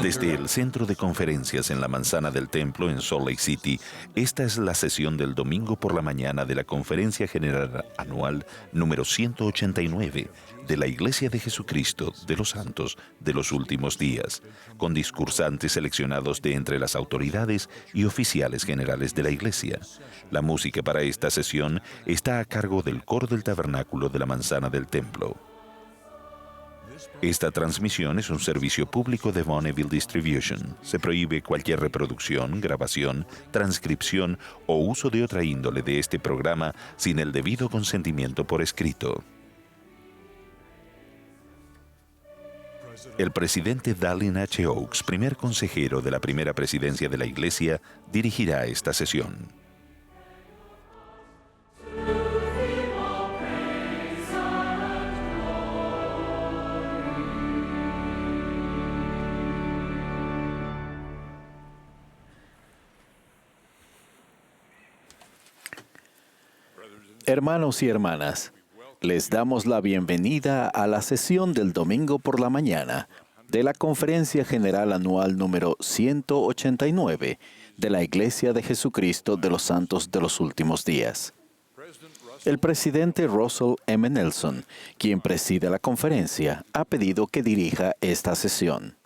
Desde el Centro de Conferencias en la Manzana del Templo en Salt Lake City, esta es la sesión del domingo por la mañana de la Conferencia General Anual número 189 de la Iglesia de Jesucristo de los Santos de los Últimos Días, con discursantes seleccionados de entre las autoridades y oficiales generales de la Iglesia. La música para esta sesión está a cargo del Coro del Tabernáculo de la Manzana del Templo. Esta transmisión es un servicio público de Bonneville Distribution. Se prohíbe cualquier reproducción, grabación, transcripción o uso de otra índole de este programa sin el debido consentimiento por escrito. El presidente Dallin H. Oaks, primer consejero de la primera presidencia de la Iglesia, dirigirá esta sesión. Hermanos y hermanas, les damos la bienvenida a la sesión del domingo por la mañana de la Conferencia General Anual número 189 de la Iglesia de Jesucristo de los Santos de los Últimos Días. El presidente Russell M. Nelson, quien preside la conferencia, ha pedido que dirija esta sesión.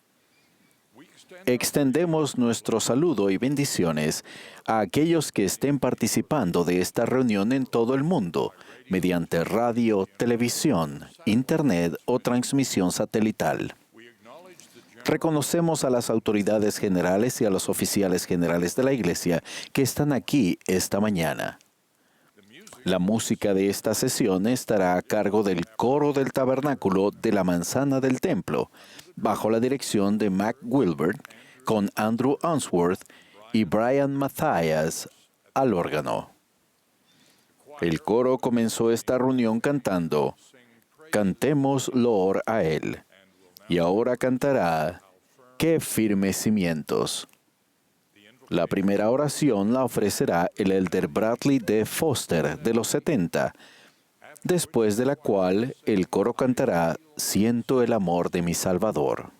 Extendemos nuestro saludo y bendiciones a aquellos que estén participando de esta reunión en todo el mundo, mediante radio, televisión, internet o transmisión satelital. Reconocemos a las autoridades generales y a los oficiales generales de la Iglesia que están aquí esta mañana. La música de esta sesión estará a cargo del Coro del Tabernáculo de la Manzana del Templo, bajo la dirección de Mac Wilbert, con Andrew Unsworth y Brian Mathias al órgano. El coro comenzó esta reunión cantando «Cantemos loor a Él», y ahora cantará «Qué firmes cimientos». La primera oración la ofrecerá el elder Bradley D. Foster de los 70, después de la cual el coro cantará «Siento el amor de mi Salvador».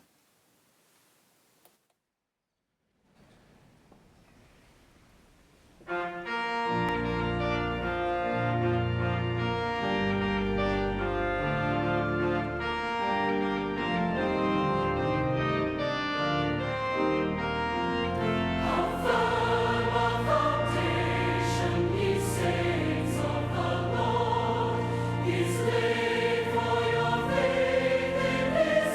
He's laid for your faith in his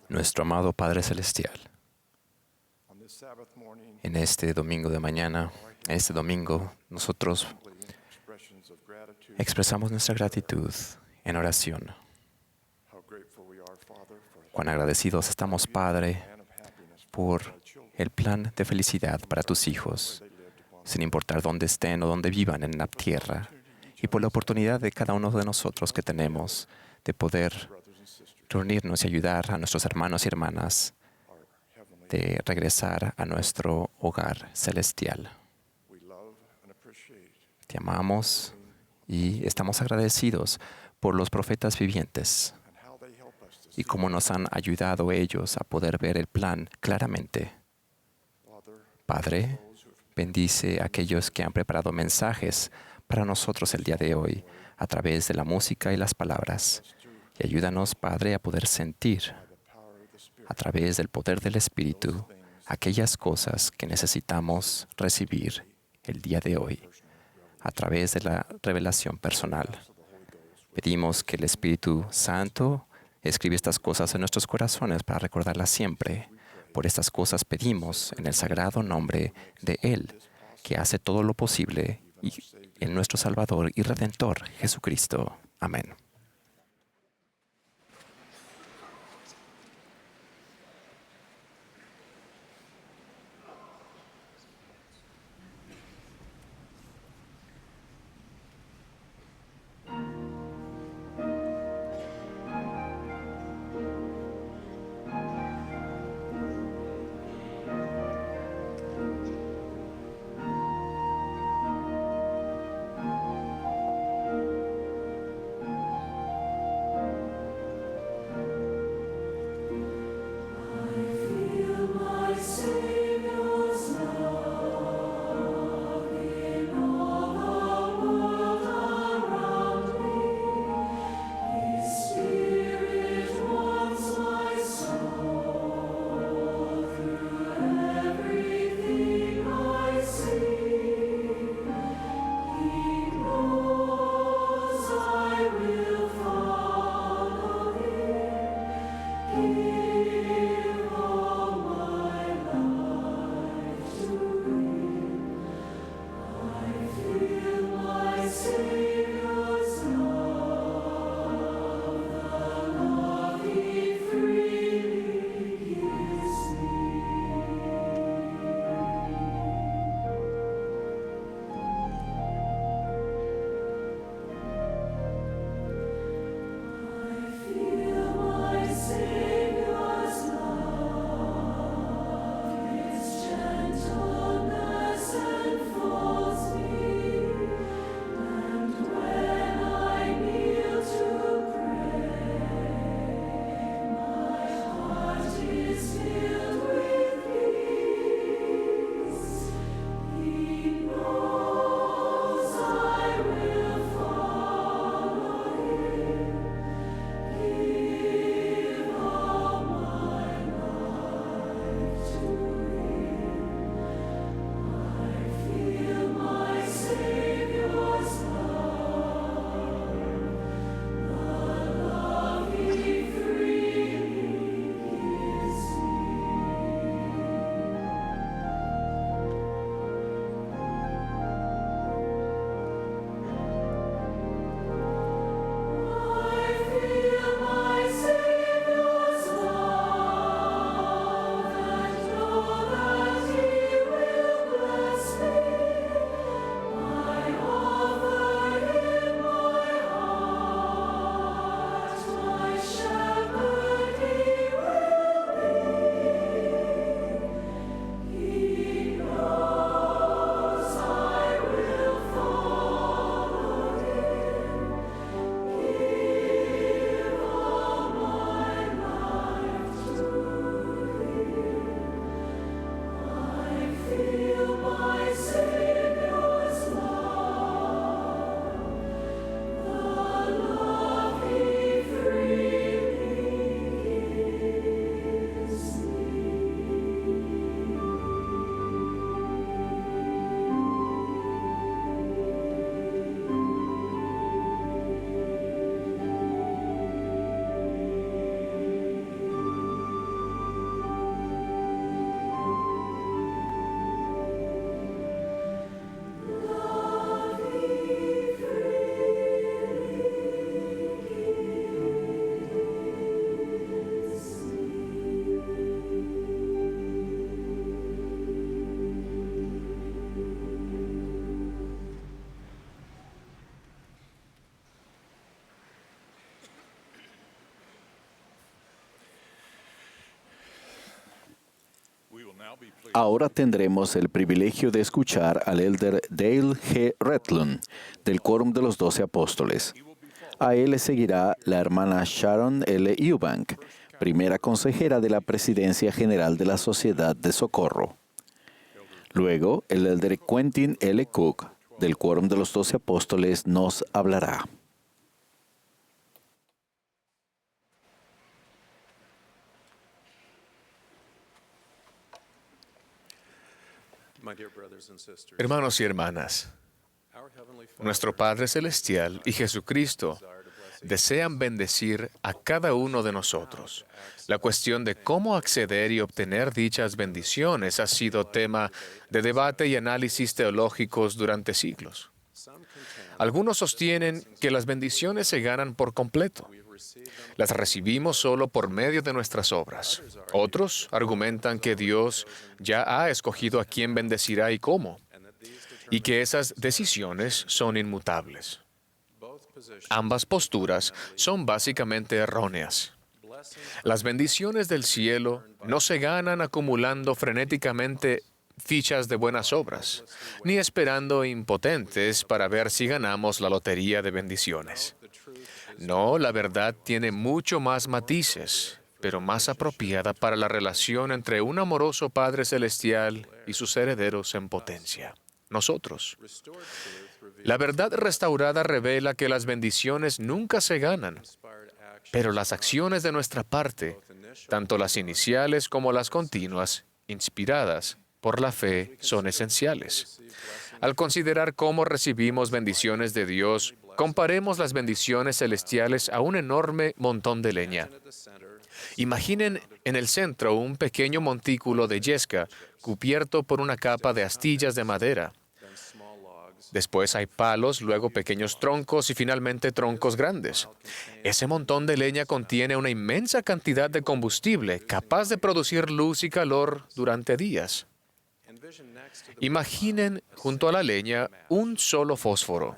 nuestro amado Padre Celestial. En este domingo de mañana, nosotros expresamos nuestra gratitud en oración. Cuán agradecidos estamos, Padre, por el plan de felicidad para tus hijos, sin importar dónde estén o dónde vivan en la tierra, y por la oportunidad de cada uno de nosotros que tenemos de poder reunirnos y ayudar a nuestros hermanos y hermanas de regresar a nuestro hogar celestial. Te amamos y estamos agradecidos por los profetas vivientes y cómo nos han ayudado ellos a poder ver el plan claramente. Padre, bendice a aquellos que han preparado mensajes para nosotros el día de hoy a través de la música y las palabras. Y ayúdanos, Padre, a poder sentir a través del poder del Espíritu aquellas cosas que necesitamos recibir el día de hoy a través de la revelación personal. Pedimos que el Espíritu Santo escriba estas cosas en nuestros corazones para recordarlas siempre. Por estas cosas pedimos en el sagrado nombre de Él, que hace todo lo posible, y en nuestro Salvador y Redentor, Jesucristo. Amén. Ahora tendremos el privilegio de escuchar al elder Dale G. Redlund, del Quórum de los 12 Apóstoles. A él le seguirá la hermana Sharon L. Eubank, primera consejera de la Presidencia General de la Sociedad de Socorro. Luego, el elder Quentin L. Cook, del Quórum de los 12 Apóstoles, nos hablará. Hermanos y hermanas, nuestro Padre Celestial y Jesucristo desean bendecir a cada uno de nosotros. La cuestión de cómo acceder y obtener dichas bendiciones ha sido tema de debate y análisis teológicos durante siglos. Algunos sostienen que las bendiciones se ganan por completo. Las recibimos solo por medio de nuestras obras. Otros argumentan que Dios ya ha escogido a quién bendecirá y cómo, y que esas decisiones son inmutables. Ambas posturas son básicamente erróneas. Las bendiciones del cielo no se ganan acumulando frenéticamente fichas de buenas obras, ni esperando impotentes para ver si ganamos la lotería de bendiciones. No, la verdad tiene mucho más matices, pero más apropiada para la relación entre un amoroso Padre Celestial y sus herederos en potencia, nosotros. La verdad restaurada revela que las bendiciones nunca se ganan, pero las acciones de nuestra parte, tanto las iniciales como las continuas, inspiradas por la fe, son esenciales. Al considerar cómo recibimos bendiciones de Dios, comparemos las bendiciones celestiales a un enorme montón de leña. Imaginen en el centro un pequeño montículo de yesca cubierto por una capa de astillas de madera. Después hay palos, luego pequeños troncos y finalmente troncos grandes. Ese montón de leña contiene una inmensa cantidad de combustible capaz de producir luz y calor durante días. Imaginen junto a la leña un solo fósforo,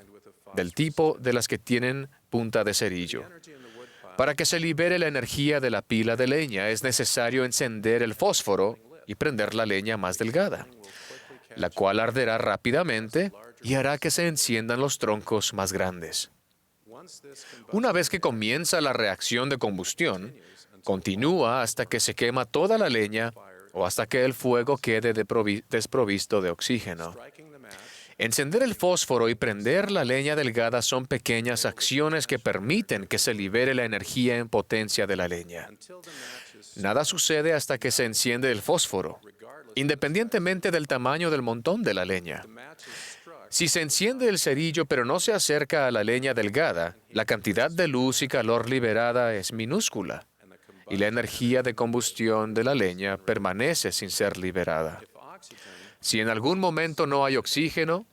del tipo de las que tienen punta de cerillo. Para que se libere la energía de la pila de leña, es necesario encender el fósforo y prender la leña más delgada, la cual arderá rápidamente y hará que se enciendan los troncos más grandes. Una vez que comienza la reacción de combustión, continúa hasta que se quema toda la leña o hasta que el fuego quede desprovisto de oxígeno. Encender el fósforo y prender la leña delgada son pequeñas acciones que permiten que se libere la energía en potencia de la leña. Nada sucede hasta que se enciende el fósforo, independientemente del tamaño del montón de la leña. Si se enciende el cerillo pero no se acerca a la leña delgada, la cantidad de luz y calor liberada es minúscula y la energía de combustión de la leña permanece sin ser liberada. Si en algún momento no hay oxígeno,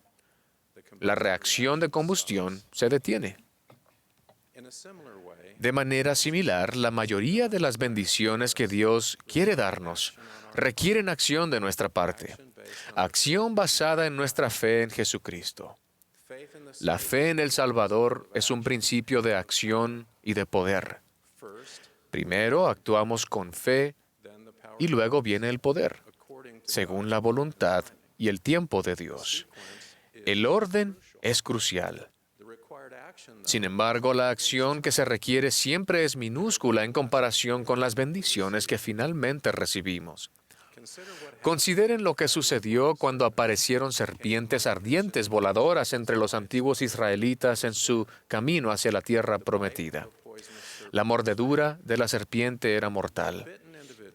la reacción de combustión se detiene. De manera similar, la mayoría de las bendiciones que Dios quiere darnos requieren acción de nuestra parte, acción basada en nuestra fe en Jesucristo. La fe en el Salvador es un principio de acción y de poder. Primero actuamos con fe y luego viene el poder, según la voluntad y el tiempo de Dios. El orden es crucial. Sin embargo, la acción que se requiere siempre es minúscula en comparación con las bendiciones que finalmente recibimos. Consideren lo que sucedió cuando aparecieron serpientes ardientes voladoras entre los antiguos israelitas en su camino hacia la tierra prometida. La mordedura de la serpiente era mortal,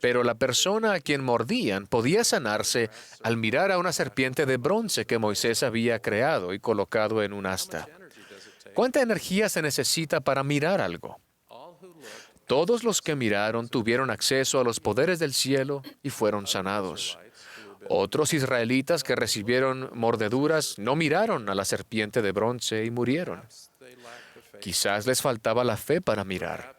pero la persona a quien mordían podía sanarse al mirar a una serpiente de bronce que Moisés había creado y colocado en un asta. ¿Cuánta energía se necesita para mirar algo? Todos los que miraron tuvieron acceso a los poderes del cielo y fueron sanados. Otros israelitas que recibieron mordeduras no miraron a la serpiente de bronce y murieron. Quizás les faltaba la fe para mirar.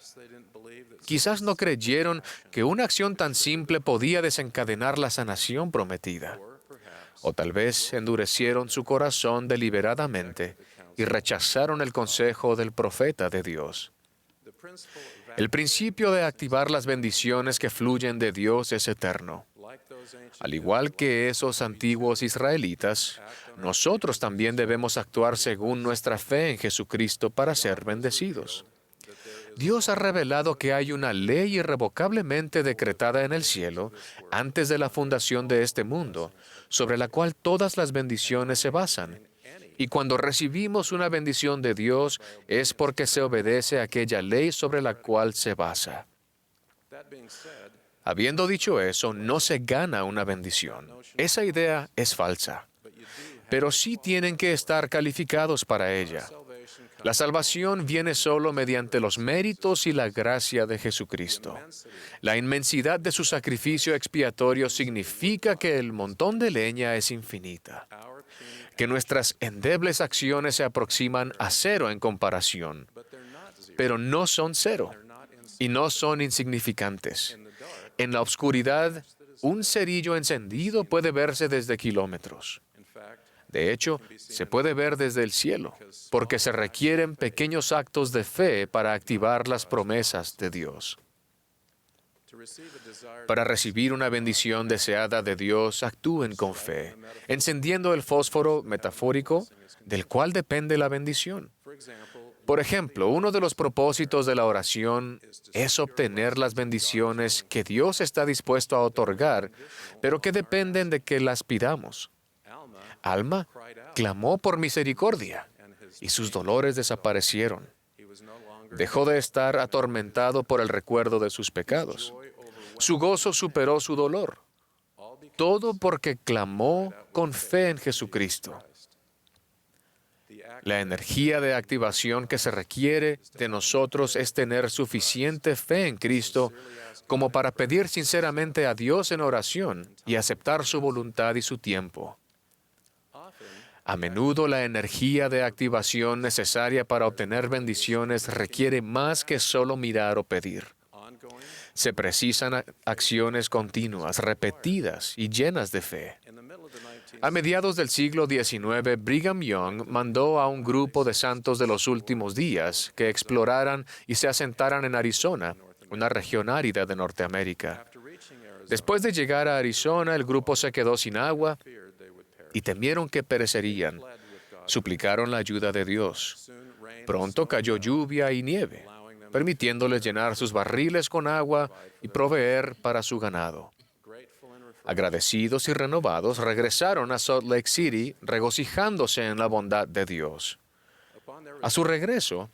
Quizás no creyeron que una acción tan simple podía desencadenar la sanación prometida. O tal vez endurecieron su corazón deliberadamente y rechazaron el consejo del profeta de Dios. El principio de activar las bendiciones que fluyen de Dios es eterno. Al igual que esos antiguos israelitas, nosotros también debemos actuar según nuestra fe en Jesucristo para ser bendecidos. Dios ha revelado que hay una ley irrevocablemente decretada en el cielo antes de la fundación de este mundo, sobre la cual todas las bendiciones se basan. Y cuando recibimos una bendición de Dios es porque se obedece a aquella ley sobre la cual se basa. Habiendo dicho eso, no se gana una bendición. Esa idea es falsa. Pero sí tienen que estar calificados para ella. La salvación viene solo mediante los méritos y la gracia de Jesucristo. La inmensidad de su sacrificio expiatorio significa que el montón de leña es infinita, que nuestras endebles acciones se aproximan a cero en comparación, pero no son cero y no son insignificantes. En la oscuridad, un cerillo encendido puede verse desde kilómetros. De hecho, se puede ver desde el cielo, porque se requieren pequeños actos de fe para activar las promesas de Dios. Para recibir una bendición deseada de Dios, actúen con fe, encendiendo el fósforo metafórico del cual depende la bendición. Por ejemplo, uno de los propósitos de la oración es obtener las bendiciones que Dios está dispuesto a otorgar, pero que dependen de que las pidamos. Alma clamó por misericordia y sus dolores desaparecieron. Dejó de estar atormentado por el recuerdo de sus pecados. Su gozo superó su dolor. Todo porque clamó con fe en Jesucristo. La energía de activación que se requiere de nosotros es tener suficiente fe en Cristo como para pedir sinceramente a Dios en oración y aceptar su voluntad y su tiempo. A menudo la energía de activación necesaria para obtener bendiciones requiere más que solo mirar o pedir. Se precisan acciones continuas, repetidas y llenas de fe. A mediados del siglo XIX, Brigham Young mandó a un grupo de santos de los últimos días que exploraran y se asentaran en Arizona, una región árida de Norteamérica. Después de llegar a Arizona, el grupo se quedó sin agua y temieron que perecerían. Suplicaron la ayuda de Dios. Pronto cayó lluvia y nieve, permitiéndoles llenar sus barriles con agua y proveer para su ganado. Agradecidos y renovados, regresaron a Salt Lake City, regocijándose en la bondad de Dios. A su regreso,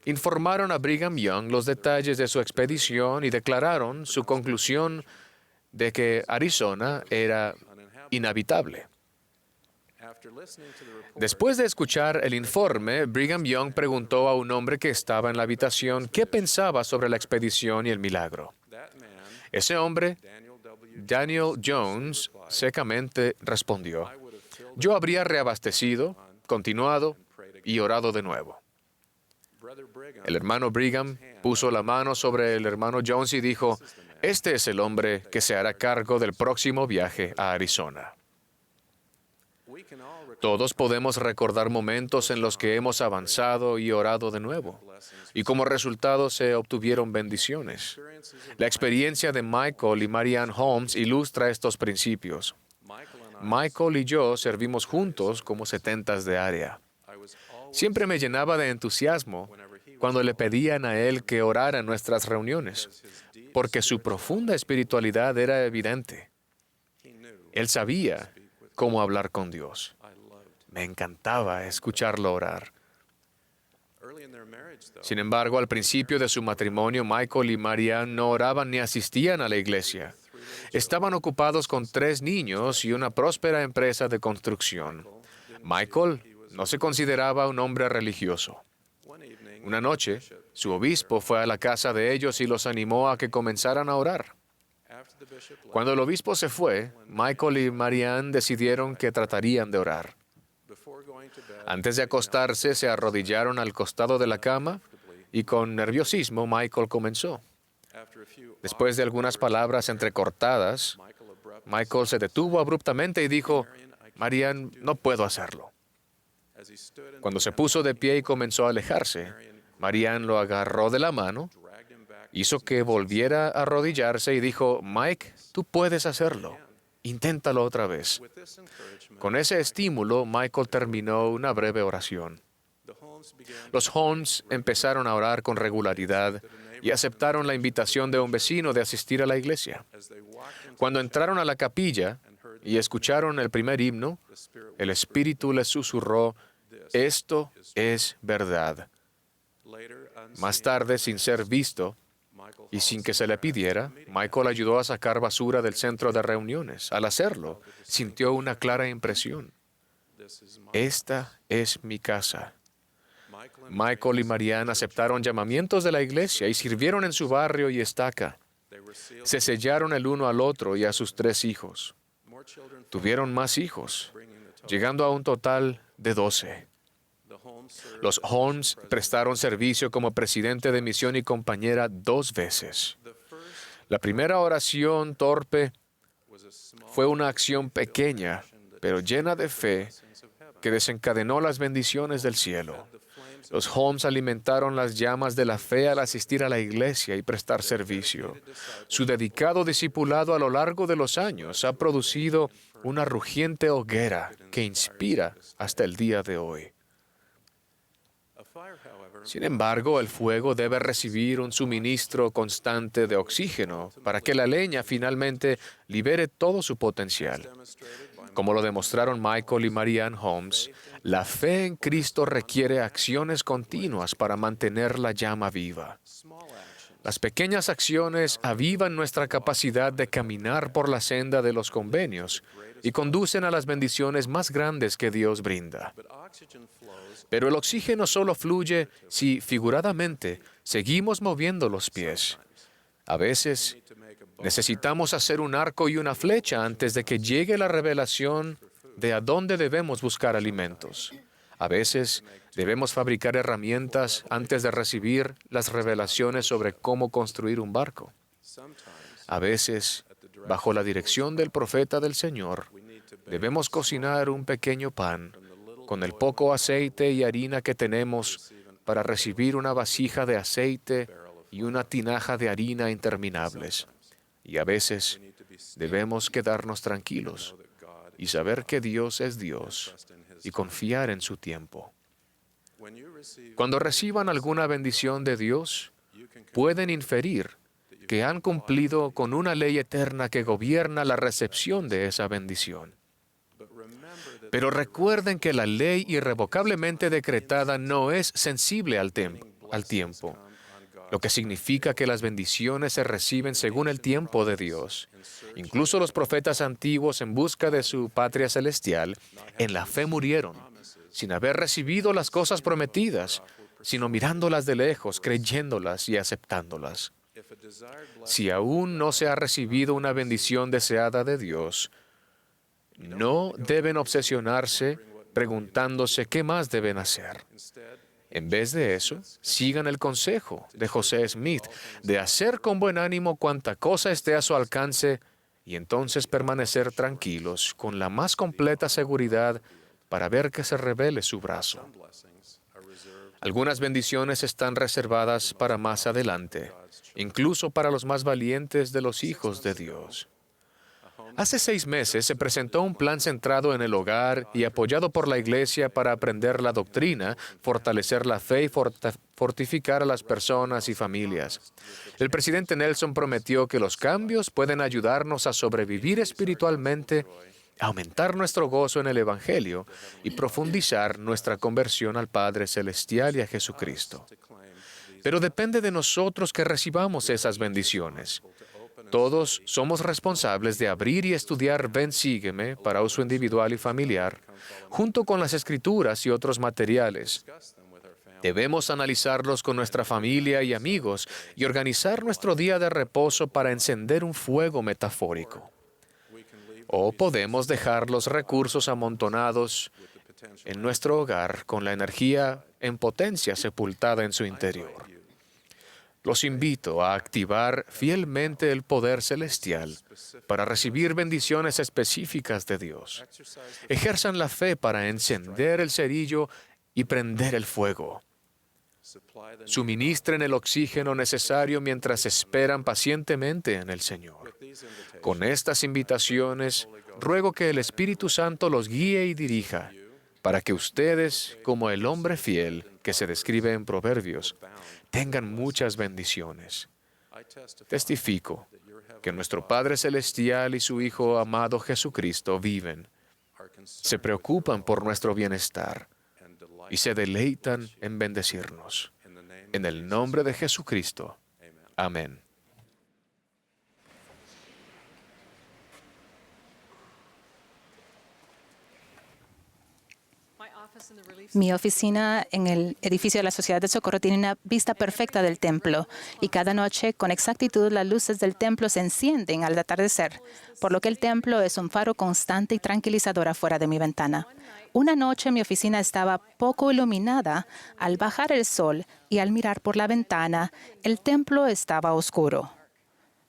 informaron a Brigham Young los detalles de su expedición y declararon su conclusión de que Arizona era inhabitable. Después de escuchar el informe, Brigham Young preguntó a un hombre que estaba en la habitación qué pensaba sobre la expedición y el milagro. Ese hombre, Daniel Jones, secamente respondió: "Yo habría reabastecido, continuado y orado de nuevo". El hermano Brigham puso la mano sobre el hermano Jones y dijo: "Este es el hombre que se hará cargo del próximo viaje a Arizona". Todos podemos recordar momentos en los que hemos avanzado y orado de nuevo, y como resultado se obtuvieron bendiciones. La experiencia de Michael y Marianne Holmes ilustra estos principios. Michael y yo servimos juntos como 70s de área. Siempre me llenaba de entusiasmo cuando le pedían a él que orara en nuestras reuniones, porque su profunda espiritualidad era evidente. Él sabía cómo hablar con Dios. Me encantaba escucharlo orar. Sin embargo, al principio de su matrimonio, Michael y Marianne no oraban ni asistían a la iglesia. Estaban ocupados con 3 niños y una próspera empresa de construcción. Michael no se consideraba un hombre religioso. Una noche, su obispo fue a la casa de ellos y los animó a que comenzaran a orar. Cuando el obispo se fue, Michael y Marianne decidieron que tratarían de orar. Antes de acostarse, se arrodillaron al costado de la cama y con nerviosismo Michael comenzó. Después de algunas palabras entrecortadas, Michael se detuvo abruptamente y dijo: "Marianne, no puedo hacerlo". Cuando se puso de pie y comenzó a alejarse, Marianne lo agarró de la mano, hizo que volviera a arrodillarse y dijo: "Mike, tú puedes hacerlo. Inténtalo otra vez. Con ese estímulo, Michael terminó una breve oración. Los Holmes empezaron a orar con regularidad y aceptaron la invitación de un vecino de asistir a la iglesia. Cuando entraron a la capilla y escucharon el primer himno, el Espíritu les susurró: «Esto es verdad». Más tarde, sin ser visto y sin que se le pidiera, Michael ayudó a sacar basura del centro de reuniones. Al hacerlo, sintió una clara impresión: «Esta es mi casa». Michael y Marianne aceptaron llamamientos de la iglesia y sirvieron en su barrio y estaca. Se sellaron el uno al otro y a sus 3 hijos. Tuvieron más hijos, llegando a un total de 12. Los Holmes prestaron servicio como presidente de misión y compañera 2 veces. La primera oración torpe fue una acción pequeña, pero llena de fe, que desencadenó las bendiciones del cielo. Los Holmes alimentaron las llamas de la fe al asistir a la iglesia y prestar servicio. Su dedicado discipulado a lo largo de los años ha producido una rugiente hoguera que inspira hasta el día de hoy. Sin embargo, el fuego debe recibir un suministro constante de oxígeno para que la leña finalmente libere todo su potencial. Como lo demostraron Michael y Marianne Holmes, la fe en Cristo requiere acciones continuas para mantener la llama viva. Las pequeñas acciones avivan nuestra capacidad de caminar por la senda de los convenios y conducen a las bendiciones más grandes que Dios brinda. Pero el oxígeno solo fluye si, figuradamente, seguimos moviendo los pies. A veces, necesitamos hacer un arco y una flecha antes de que llegue la revelación de a dónde debemos buscar alimentos. A veces, debemos fabricar herramientas antes de recibir las revelaciones sobre cómo construir un barco. A veces, bajo la dirección del profeta del Señor, debemos cocinar un pequeño pan con el poco aceite y harina que tenemos para recibir una vasija de aceite y una tinaja de harina interminables. Y a veces debemos quedarnos tranquilos y saber que Dios es Dios y confiar en su tiempo. Cuando reciban alguna bendición de Dios, pueden inferir que han cumplido con una ley eterna que gobierna la recepción de esa bendición. Pero recuerden que la ley irrevocablemente decretada no es sensible al tiempo, lo que significa que las bendiciones se reciben según el tiempo de Dios. Incluso los profetas antiguos en busca de su patria celestial, en la fe murieron, sin haber recibido las cosas prometidas, sino mirándolas de lejos, creyéndolas y aceptándolas. Si aún no se ha recibido una bendición deseada de Dios, no deben obsesionarse preguntándose qué más deben hacer. En vez de eso, sigan el consejo de José Smith de hacer con buen ánimo cuanta cosa esté a su alcance y entonces permanecer tranquilos con la más completa seguridad para ver que se revele su brazo. Algunas bendiciones están reservadas para más adelante, incluso para los más valientes de los hijos de Dios. Hace 6 meses se presentó un plan centrado en el hogar y apoyado por la Iglesia para aprender la doctrina, fortalecer la fe y fortificar a las personas y familias. El presidente Nelson prometió que los cambios pueden ayudarnos a sobrevivir espiritualmente, aumentar nuestro gozo en el Evangelio y profundizar nuestra conversión al Padre Celestial y a Jesucristo. Pero depende de nosotros que recibamos esas bendiciones. Todos somos responsables de abrir y estudiar Ven, Sígueme para uso individual y familiar, junto con las Escrituras y otros materiales. Debemos analizarlos con nuestra familia y amigos y organizar nuestro día de reposo para encender un fuego metafórico. O podemos dejar los recursos amontonados en nuestro hogar con la energía en potencia sepultada en su interior. Los invito a activar fielmente el poder celestial para recibir bendiciones específicas de Dios. Ejerzan la fe para encender el cerillo y prender el fuego. Suministren el oxígeno necesario mientras esperan pacientemente en el Señor. Con estas invitaciones, ruego que el Espíritu Santo los guíe y dirija, para que ustedes, como el hombre fiel que se describe en Proverbios, tengan muchas bendiciones. Testifico que nuestro Padre Celestial y su Hijo amado Jesucristo viven, se preocupan por nuestro bienestar y se deleitan en bendecirnos. En el nombre de Jesucristo. Amén. Mi oficina en el edificio de la Sociedad de Socorro tiene una vista perfecta del templo y cada noche con exactitud las luces del templo se encienden al atardecer, por lo que el templo es un faro constante y tranquilizador afuera de mi ventana. Una noche mi oficina estaba poco iluminada. Al bajar el sol y al mirar por la ventana, el templo estaba oscuro,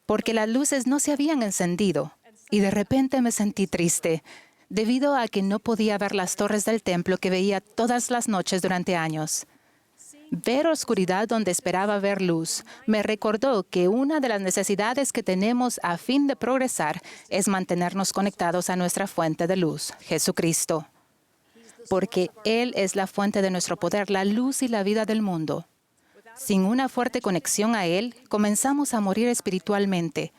porque las luces no se habían encendido y de repente me sentí triste, debido a que no podía ver las torres del templo que veía todas las noches durante años. Ver oscuridad donde esperaba ver luz me recordó que una de las necesidades que tenemos a fin de progresar es mantenernos conectados a nuestra fuente de luz, Jesucristo, porque Él es la fuente de nuestro poder, la luz y la vida del mundo. Sin una fuerte conexión a Él, comenzamos a morir espiritualmente.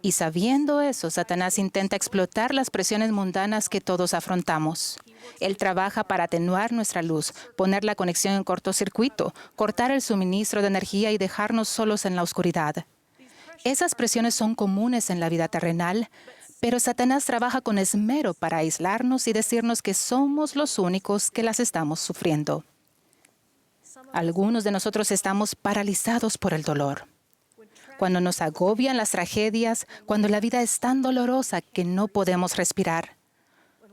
Y sabiendo eso, Satanás intenta explotar las presiones mundanas que todos afrontamos. Él trabaja para atenuar nuestra luz, poner la conexión en cortocircuito, cortar el suministro de energía y dejarnos solos en la oscuridad. Esas presiones son comunes en la vida terrenal, pero Satanás trabaja con esmero para aislarnos y decirnos que somos los únicos que las estamos sufriendo. Algunos de nosotros estamos paralizados por el dolor. Cuando nos agobian las tragedias, cuando la vida es tan dolorosa que no podemos respirar,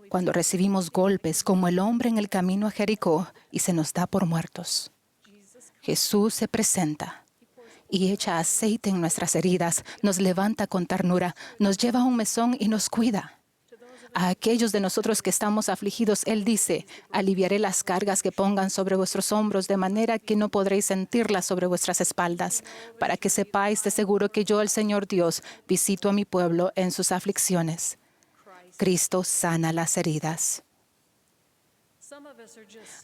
cuando recibimos golpes como el hombre en el camino a Jericó y se nos da por muertos. Jesús se presenta y echa aceite en nuestras heridas, nos levanta con ternura, nos lleva a un mesón y nos cuida. A aquellos de nosotros que estamos afligidos, Él dice: aliviaré las cargas que pongan sobre vuestros hombros, de manera que no podréis sentirlas sobre vuestras espaldas, para que sepáis de seguro que yo, el Señor Dios, visito a mi pueblo en sus aflicciones. Cristo sana las heridas.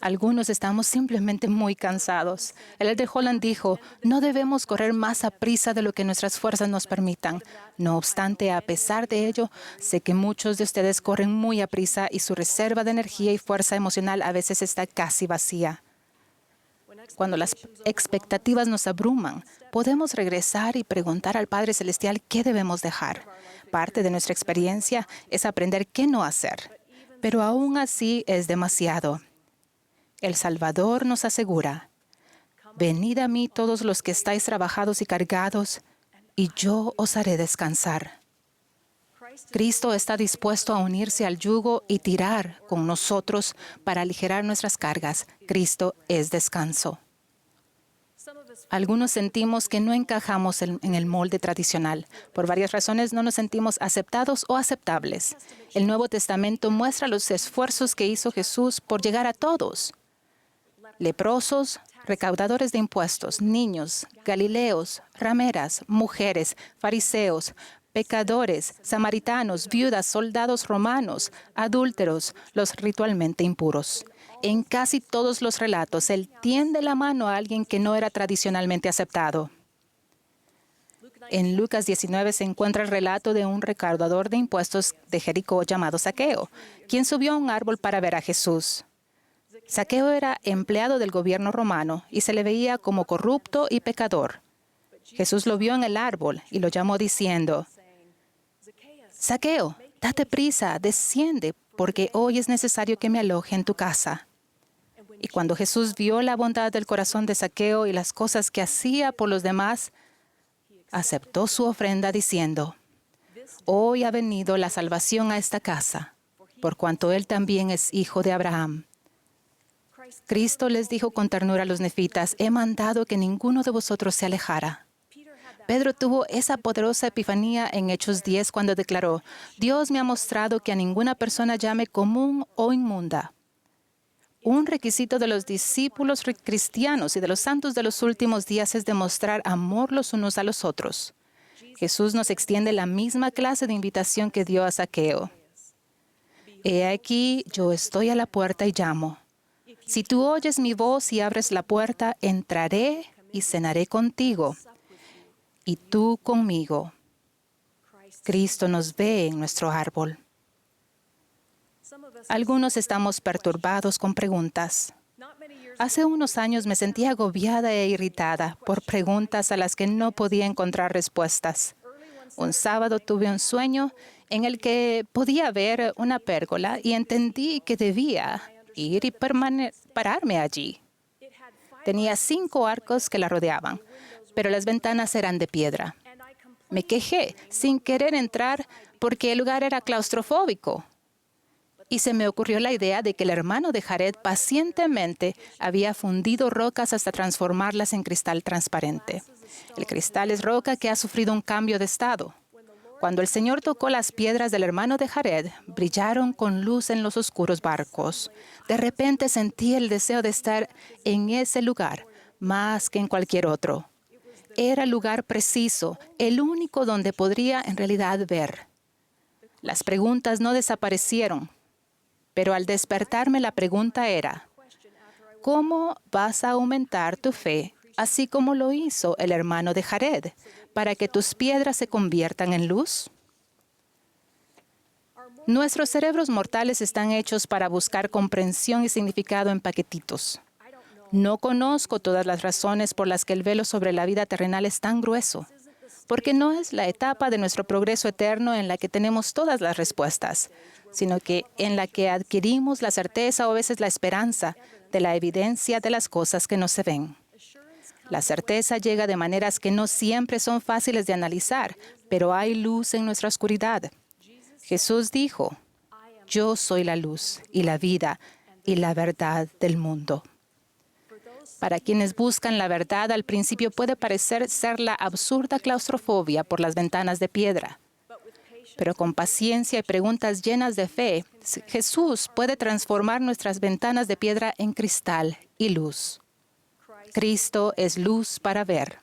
Algunos estamos simplemente muy cansados. El elder Holland dijo: no debemos correr más a prisa de lo que nuestras fuerzas nos permitan. No obstante, a pesar de ello, sé que muchos de ustedes corren muy a prisa y su reserva de energía y fuerza emocional a veces está casi vacía. Cuando las expectativas nos abruman, podemos regresar y preguntar al Padre Celestial qué debemos dejar. Parte de nuestra experiencia es aprender qué no hacer, pero aún así es demasiado. El Salvador nos asegura: venid a mí todos los que estáis trabajados y cargados, y yo os haré descansar. Cristo está dispuesto a unirse al yugo y tirar con nosotros para aligerar nuestras cargas. Cristo es descanso. Algunos sentimos que no encajamos en el molde tradicional. Por varias razones no nos sentimos aceptados o aceptables. El Nuevo Testamento muestra los esfuerzos que hizo Jesús por llegar a todos: leprosos, recaudadores de impuestos, niños, galileos, rameras, mujeres, fariseos, pecadores, samaritanos, viudas, soldados romanos, adúlteros, los ritualmente impuros. En casi todos los relatos, Él tiende la mano a alguien que no era tradicionalmente aceptado. En Lucas 19 se encuentra el relato de un recaudador de impuestos de Jericó llamado Zaqueo, quien subió a un árbol para ver a Jesús. Zaqueo era empleado del gobierno romano y se le veía como corrupto y pecador. Jesús lo vio en el árbol y lo llamó diciendo: Zaqueo, date prisa, desciende, porque hoy es necesario que me aloje en tu casa. Y cuando Jesús vio la bondad del corazón de Zaqueo y las cosas que hacía por los demás, aceptó su ofrenda diciendo: hoy ha venido la salvación a esta casa, por cuanto él también es hijo de Abraham. Cristo les dijo con ternura a los nefitas: he mandado que ninguno de vosotros se alejara. Pedro tuvo esa poderosa epifanía en Hechos 10 cuando declaró: Dios me ha mostrado que a ninguna persona llame común o inmunda. Un requisito de los discípulos cristianos y de los santos de los últimos días es demostrar amor los unos a los otros. Jesús nos extiende la misma clase de invitación que dio a Zaqueo. He aquí, yo estoy a la puerta y llamo. Si tú oyes mi voz y abres la puerta, entraré y cenaré contigo, y tú conmigo. Cristo nos ve en nuestro árbol. Algunos estamos perturbados con preguntas. Hace unos años me sentía agobiada e irritada por preguntas a las que no podía encontrar respuestas. Un sábado tuve un sueño en el que podía ver una pérgola y entendí que debía ir y pararme allí. Tenía 5 arcos que la rodeaban, pero las ventanas eran de piedra. Me quejé sin querer entrar porque el lugar era claustrofóbico. Y se me ocurrió la idea de que el hermano de Jared pacientemente había fundido rocas hasta transformarlas en cristal transparente. El cristal es roca que ha sufrido un cambio de estado. Cuando el Señor tocó las piedras del hermano de Jared, brillaron con luz en los oscuros barcos. De repente sentí el deseo de estar en ese lugar, más que en cualquier otro. Era el lugar preciso, el único donde podría en realidad ver. Las preguntas no desaparecieron, pero al despertarme la pregunta era, ¿cómo vas a aumentar tu fe, así como lo hizo el hermano de Jared, para que tus piedras se conviertan en luz? Nuestros cerebros mortales están hechos para buscar comprensión y significado en paquetitos. No conozco todas las razones por las que el velo sobre la vida terrenal es tan grueso, porque no es la etapa de nuestro progreso eterno en la que tenemos todas las respuestas, sino que en la que adquirimos la certeza o a veces la esperanza de la evidencia de las cosas que no se ven. La certeza llega de maneras que no siempre son fáciles de analizar, pero hay luz en nuestra oscuridad. Jesús dijo, yo soy la luz y la vida y la verdad del mundo. Para quienes buscan la verdad, al principio puede parecer ser la absurda claustrofobia por las ventanas de piedra. Pero con paciencia y preguntas llenas de fe, Jesús puede transformar nuestras ventanas de piedra en cristal y luz. Cristo es luz para ver.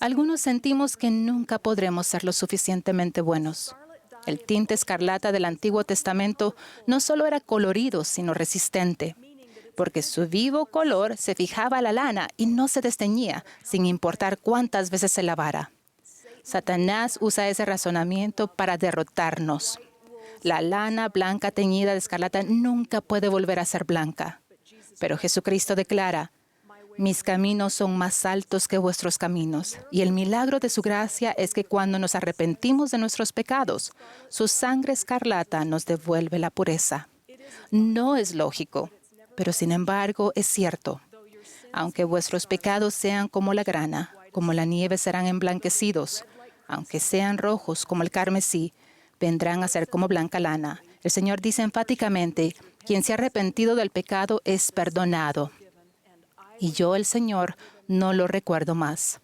Algunos sentimos que nunca podremos ser lo suficientemente buenos. El tinte escarlata del Antiguo Testamento no solo era colorido, sino resistente, porque su vivo color se fijaba a la lana y no se desteñía, sin importar cuántas veces se lavara. Satanás usa ese razonamiento para derrotarnos. La lana blanca teñida de escarlata nunca puede volver a ser blanca. Pero Jesucristo declara, mis caminos son más altos que vuestros caminos. Y el milagro de su gracia es que cuando nos arrepentimos de nuestros pecados, su sangre escarlata nos devuelve la pureza. No es lógico, pero sin embargo es cierto. Aunque vuestros pecados sean como la grana, como la nieve serán emblanquecidos. Aunque sean rojos como el carmesí, vendrán a ser como blanca lana. El Señor dice enfáticamente, quien se ha arrepentido del pecado es perdonado. Y yo, el Señor, no lo recuerdo más.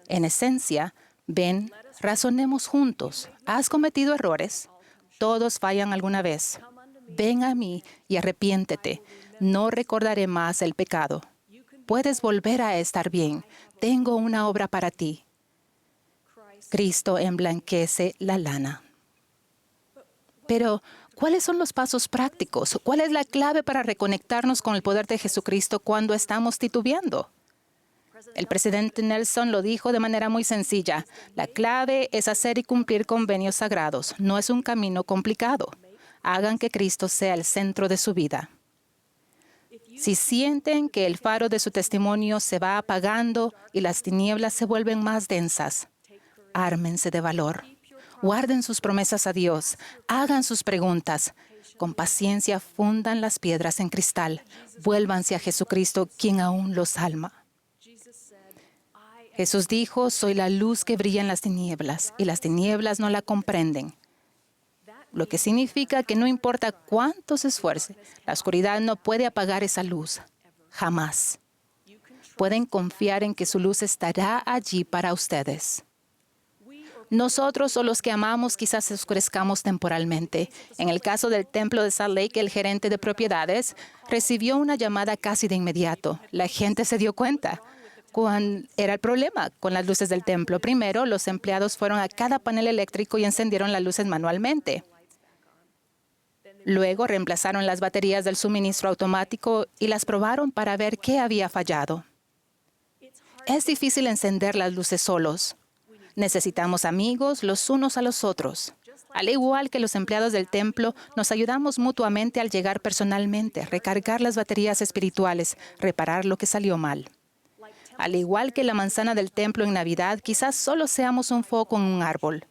En esencia, ven, razonemos juntos. ¿Has cometido errores? Todos fallan alguna vez. Ven a mí y arrepiéntete. No recordaré más el pecado. Puedes volver a estar bien. Tengo una obra para ti. Cristo emblanquece la lana. Pero, ¿cuáles son los pasos prácticos? ¿Cuál es la clave para reconectarnos con el poder de Jesucristo cuando estamos titubeando? El presidente Nelson lo dijo de manera muy sencilla. La clave es hacer y cumplir convenios sagrados. No es un camino complicado. Hagan que Cristo sea el centro de su vida. Si sienten que el faro de su testimonio se va apagando y las tinieblas se vuelven más densas, ármense de valor. Guarden sus promesas a Dios. Hagan sus preguntas. Con paciencia fundan las piedras en cristal. Vuélvanse a Jesucristo, quien aún los salva. Jesús dijo, soy la luz que brilla en las tinieblas, y las tinieblas no la comprenden. Lo que significa que no importa cuánto se esfuerce, la oscuridad no puede apagar esa luz. Jamás. Pueden confiar en que su luz estará allí para ustedes. Nosotros o los que amamos quizás oscurezcamos temporalmente. En el caso del templo de Salt Lake, el gerente de propiedades recibió una llamada casi de inmediato. La gente se dio cuenta. ¿Cuál era el problema con las luces del templo? Primero, los empleados fueron a cada panel eléctrico y encendieron las luces manualmente. Luego reemplazaron las baterías del suministro automático y las probaron para ver qué había fallado. Es difícil encender las luces solos. Necesitamos amigos los unos a los otros. Al igual que los empleados del templo, nos ayudamos mutuamente al llegar personalmente, recargar las baterías espirituales, reparar lo que salió mal. Al igual que la manzana del templo en Navidad, quizás solo seamos un foco en un árbol.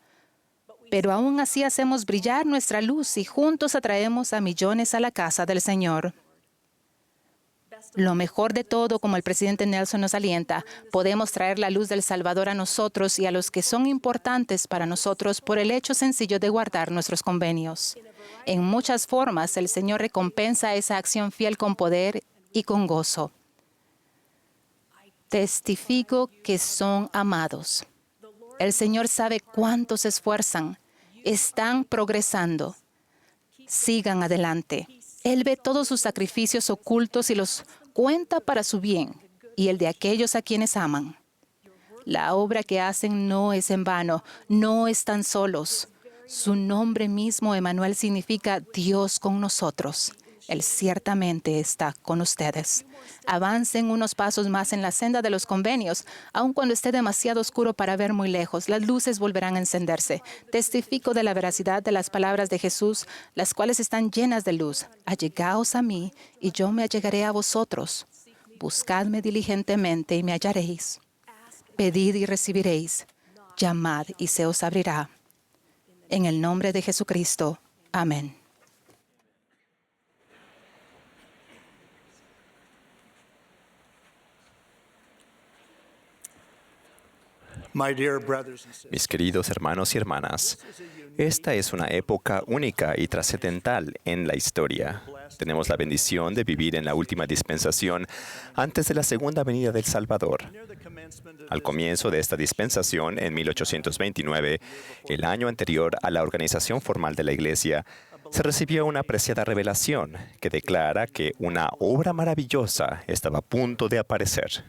Pero aún así hacemos brillar nuestra luz y juntos atraemos a millones a la casa del Señor. Lo mejor de todo, como el presidente Nelson nos alienta, podemos traer la luz del Salvador a nosotros y a los que son importantes para nosotros por el hecho sencillo de guardar nuestros convenios. En muchas formas, el Señor recompensa esa acción fiel con poder y con gozo. Testifico que son amados. El Señor sabe cuánto se esfuerzan. Están progresando. Sigan adelante. Él ve todos sus sacrificios ocultos y los cuenta para su bien y el de aquellos a quienes aman. La obra que hacen no es en vano, no están solos. Su nombre mismo, Emmanuel, significa Dios con nosotros. Él ciertamente está con ustedes. Avancen unos pasos más en la senda de los convenios, aun cuando esté demasiado oscuro para ver muy lejos. Las luces volverán a encenderse. Testifico de la veracidad de las palabras de Jesús, las cuales están llenas de luz. Allegaos a mí, y yo me allegaré a vosotros. Buscadme diligentemente y me hallaréis. Pedid y recibiréis. Llamad y se os abrirá. En el nombre de Jesucristo. Amén. Mis queridos hermanos y hermanas, esta es una época única y trascendental en la historia. Tenemos la bendición de vivir en la última dispensación antes de la segunda venida del Salvador. Al comienzo de esta dispensación, en 1829, el año anterior a la organización formal de la Iglesia, se recibió una apreciada revelación que declara que una obra maravillosa estaba a punto de aparecer.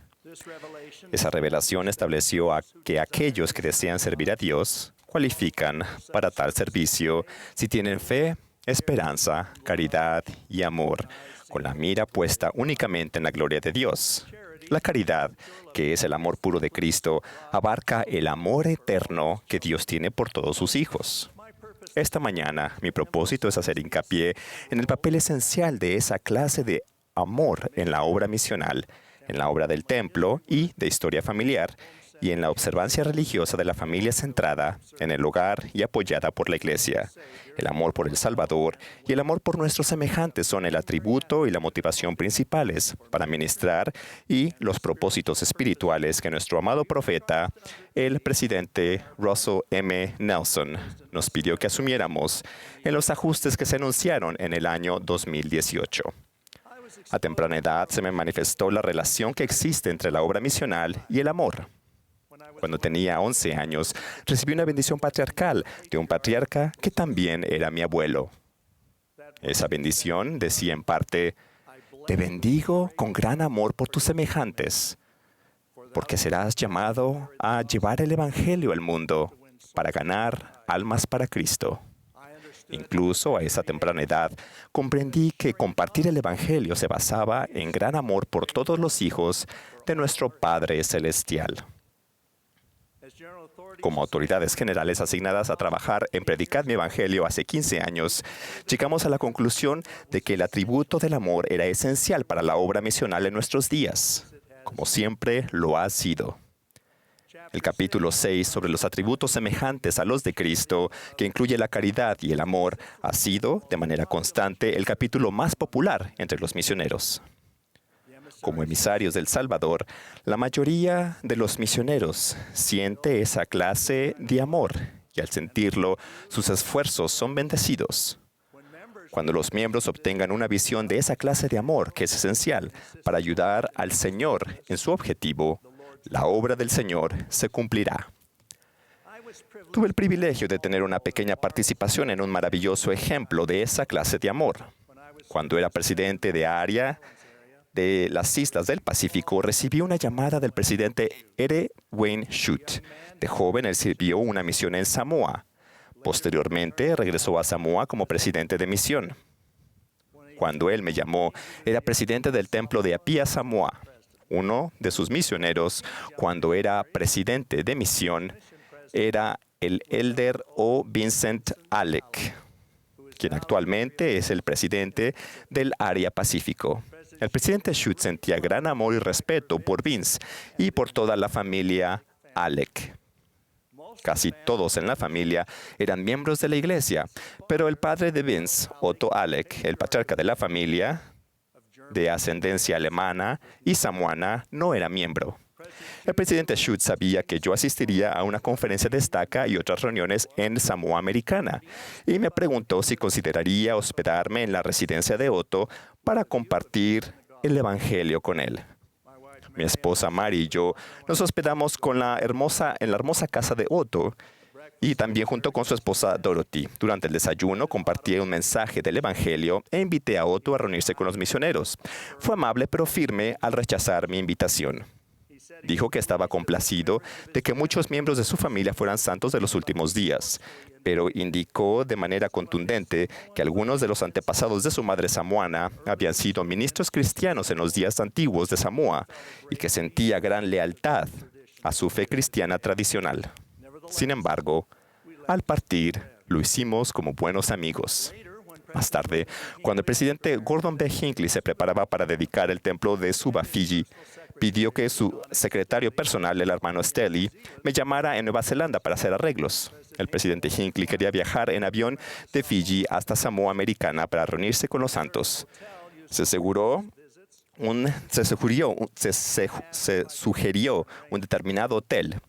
Esa revelación estableció que aquellos que desean servir a Dios cualifican para tal servicio si tienen fe, esperanza, caridad y amor, con la mira puesta únicamente en la gloria de Dios. La caridad, que es el amor puro de Cristo, abarca el amor eterno que Dios tiene por todos sus hijos. Esta mañana, mi propósito es hacer hincapié en el papel esencial de esa clase de amor en la obra misional, en la obra del templo y de historia familiar, y en la observancia religiosa de la familia centrada en el hogar y apoyada por la Iglesia. El amor por el Salvador y el amor por nuestros semejantes son el atributo y la motivación principales para ministrar y los propósitos espirituales que nuestro amado profeta, el presidente Russell M. Nelson, nos pidió que asumiéramos en los ajustes que se anunciaron en el año 2018. A temprana edad se me manifestó la relación que existe entre la obra misional y el amor. Cuando tenía 11 años, recibí una bendición patriarcal de un patriarca que también era mi abuelo. Esa bendición decía en parte: «Te bendigo con gran amor por tus semejantes, porque serás llamado a llevar el Evangelio al mundo para ganar almas para Cristo». Incluso a esa temprana edad, comprendí que compartir el Evangelio se basaba en gran amor por todos los hijos de nuestro Padre Celestial. Como autoridades generales asignadas a trabajar en predicar mi Evangelio hace 15 años, llegamos a la conclusión de que el atributo del amor era esencial para la obra misional en nuestros días, como siempre lo ha sido. El capítulo 6 sobre los atributos semejantes a los de Cristo, que incluye la caridad y el amor, ha sido, de manera constante, el capítulo más popular entre los misioneros. Como emisarios del Salvador, la mayoría de los misioneros siente esa clase de amor y al sentirlo, sus esfuerzos son bendecidos. Cuando los miembros obtengan una visión de esa clase de amor que es esencial para ayudar al Señor en su objetivo, la obra del Señor se cumplirá. Tuve el privilegio de tener una pequeña participación en un maravilloso ejemplo de esa clase de amor. Cuando era presidente de área de las Islas del Pacífico, recibí una llamada del presidente R. Wayne Shute. De joven, él sirvió una misión en Samoa. Posteriormente, regresó a Samoa como presidente de misión. Cuando él me llamó, era presidente del templo de Apia, Samoa. Uno de sus misioneros, cuando era presidente de misión, era el elder O. Vincent Alec, quien actualmente es el presidente del área Pacífico. El presidente Shute sentía gran amor y respeto por Vince y por toda la familia Alec. Casi todos en la familia eran miembros de la iglesia, pero el padre de Vince, Otto Alec, el patriarca de la familia, de ascendencia alemana y samoana, no era miembro. El presidente Shute sabía que yo asistiría a una conferencia de estaca y otras reuniones en Samoa Americana, y me preguntó si consideraría hospedarme en la residencia de Otto para compartir el evangelio con él. Mi esposa Mary y yo nos hospedamos en la hermosa casa de Otto y también junto con su esposa Dorothy. Durante el desayuno compartí un mensaje del evangelio e invité a Otto a reunirse con los misioneros. Fue amable pero firme al rechazar mi invitación. Dijo que estaba complacido de que muchos miembros de su familia fueran santos de los últimos días, pero indicó de manera contundente que algunos de los antepasados de su madre samoana habían sido ministros cristianos en los días antiguos de Samoa y que sentía gran lealtad a su fe cristiana tradicional. Sin embargo, al partir, lo hicimos como buenos amigos. Más tarde, cuando el presidente Gordon B. Hinckley se preparaba para dedicar el templo de Suva, Fiji, pidió que su secretario personal, el hermano Stelly, me llamara en Nueva Zelanda para hacer arreglos. El presidente Hinckley quería viajar en avión de Fiji hasta Samoa Americana para reunirse con los santos. Se sugirió un determinado hotel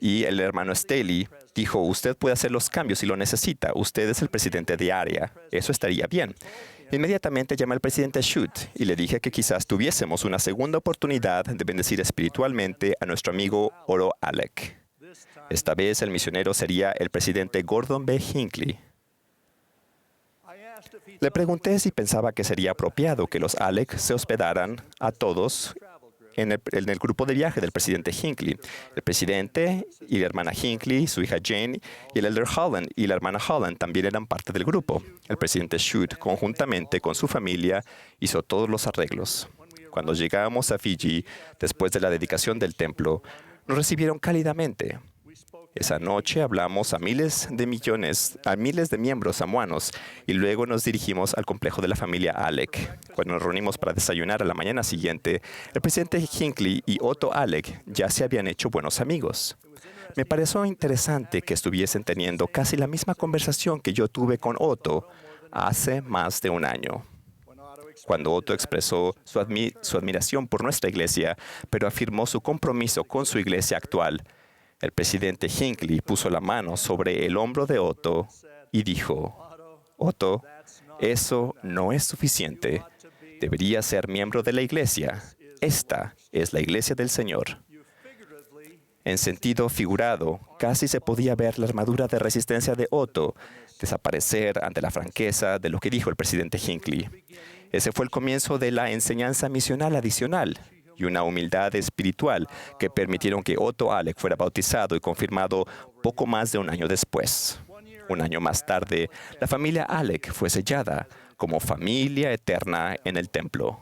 y el hermano Stelly dijo: usted puede hacer los cambios si lo necesita. Usted es el presidente de área. Eso estaría bien. Inmediatamente llamé al presidente Shute y le dije que quizás tuviésemos una segunda oportunidad de bendecir espiritualmente a nuestro amigo Oro Alec. Esta vez el misionero sería el presidente Gordon B. Hinckley. Le pregunté si pensaba que sería apropiado que los Alec se hospedaran a todos en el grupo de viaje del presidente Hinckley. El presidente y la hermana Hinckley, su hija Jane, y el elder Holland y la hermana Holland también eran parte del grupo. El presidente Shute, conjuntamente con su familia, hizo todos los arreglos. Cuando llegamos a Fiji, después de la dedicación del templo, nos recibieron cálidamente. Esa noche hablamos a miles de miembros samoanos y luego nos dirigimos al complejo de la familia Alec. Cuando nos reunimos para desayunar a la mañana siguiente, el presidente Hinckley y Otto Alec ya se habían hecho buenos amigos. Me pareció interesante que estuviesen teniendo casi la misma conversación que yo tuve con Otto hace más de un año. Cuando Otto expresó su admiración por nuestra iglesia, pero afirmó su compromiso con su iglesia actual, el presidente Hinckley puso la mano sobre el hombro de Otto y dijo: Otto, eso no es suficiente. Deberías ser miembro de la iglesia. Esta es la iglesia del Señor. En sentido figurado, casi se podía ver la armadura de resistencia de Otto desaparecer ante la franqueza de lo que dijo el presidente Hinckley. Ese fue el comienzo de la enseñanza misional adicional y una humildad espiritual que permitieron que Otto Alec fuera bautizado y confirmado poco más de un año después. Un año más tarde, la familia Alec fue sellada como familia eterna en el templo.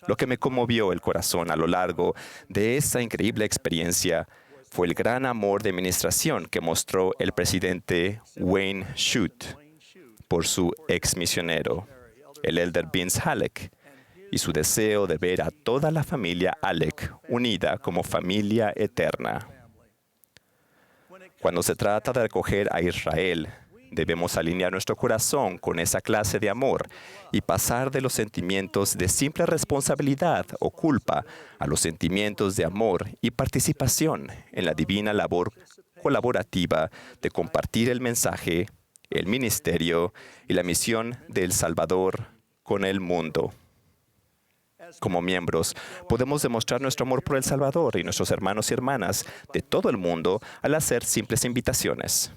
Lo que me conmovió el corazón a lo largo de esa increíble experiencia fue el gran amor de administración que mostró el presidente Wayne Shute por su ex misionero, el elder Vince Alec, y su deseo de ver a toda la familia Alec unida como familia eterna. Cuando se trata de acoger a Israel, debemos alinear nuestro corazón con esa clase de amor y pasar de los sentimientos de simple responsabilidad o culpa a los sentimientos de amor y participación en la divina labor colaborativa de compartir el mensaje, el ministerio y la misión del Salvador con el mundo. Como miembros, podemos demostrar nuestro amor por El Salvador y nuestros hermanos y hermanas de todo el mundo al hacer simples invitaciones.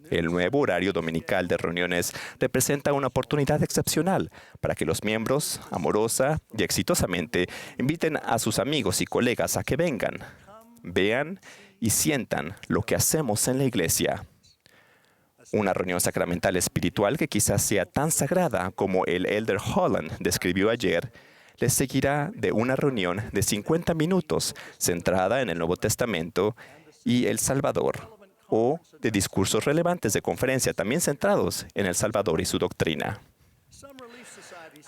El nuevo horario dominical de reuniones representa una oportunidad excepcional para que los miembros, amorosa y exitosamente, inviten a sus amigos y colegas a que vengan, vean y sientan lo que hacemos en la iglesia. Una reunión sacramental espiritual que quizás sea tan sagrada como el Elder Holland describió ayer, les seguirá de una reunión de 50 minutos centrada en el Nuevo Testamento y El Salvador, o de discursos relevantes de conferencia también centrados en El Salvador y su doctrina.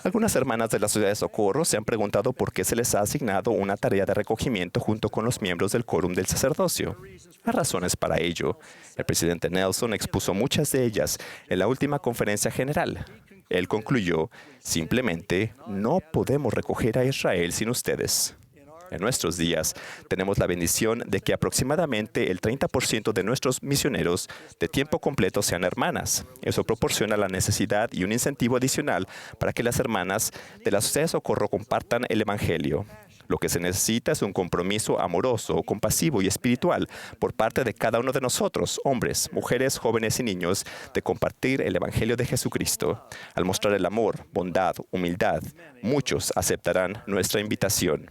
Algunas hermanas de la Sociedad de Socorro se han preguntado por qué se les ha asignado una tarea de recogimiento junto con los miembros del quórum del sacerdocio. Hay razones para ello. El presidente Nelson expuso muchas de ellas en la última conferencia general. Él concluyó, simplemente no podemos recoger a Israel sin ustedes. En nuestros días, tenemos la bendición de que aproximadamente el 30% de nuestros misioneros de tiempo completo sean hermanas. Eso proporciona la necesidad y un incentivo adicional para que las hermanas de la Sociedad de Socorro compartan el Evangelio. Lo que se necesita es un compromiso amoroso, compasivo y espiritual por parte de cada uno de nosotros, hombres, mujeres, jóvenes y niños, de compartir el Evangelio de Jesucristo. Al mostrar el amor, bondad, humildad, muchos aceptarán nuestra invitación.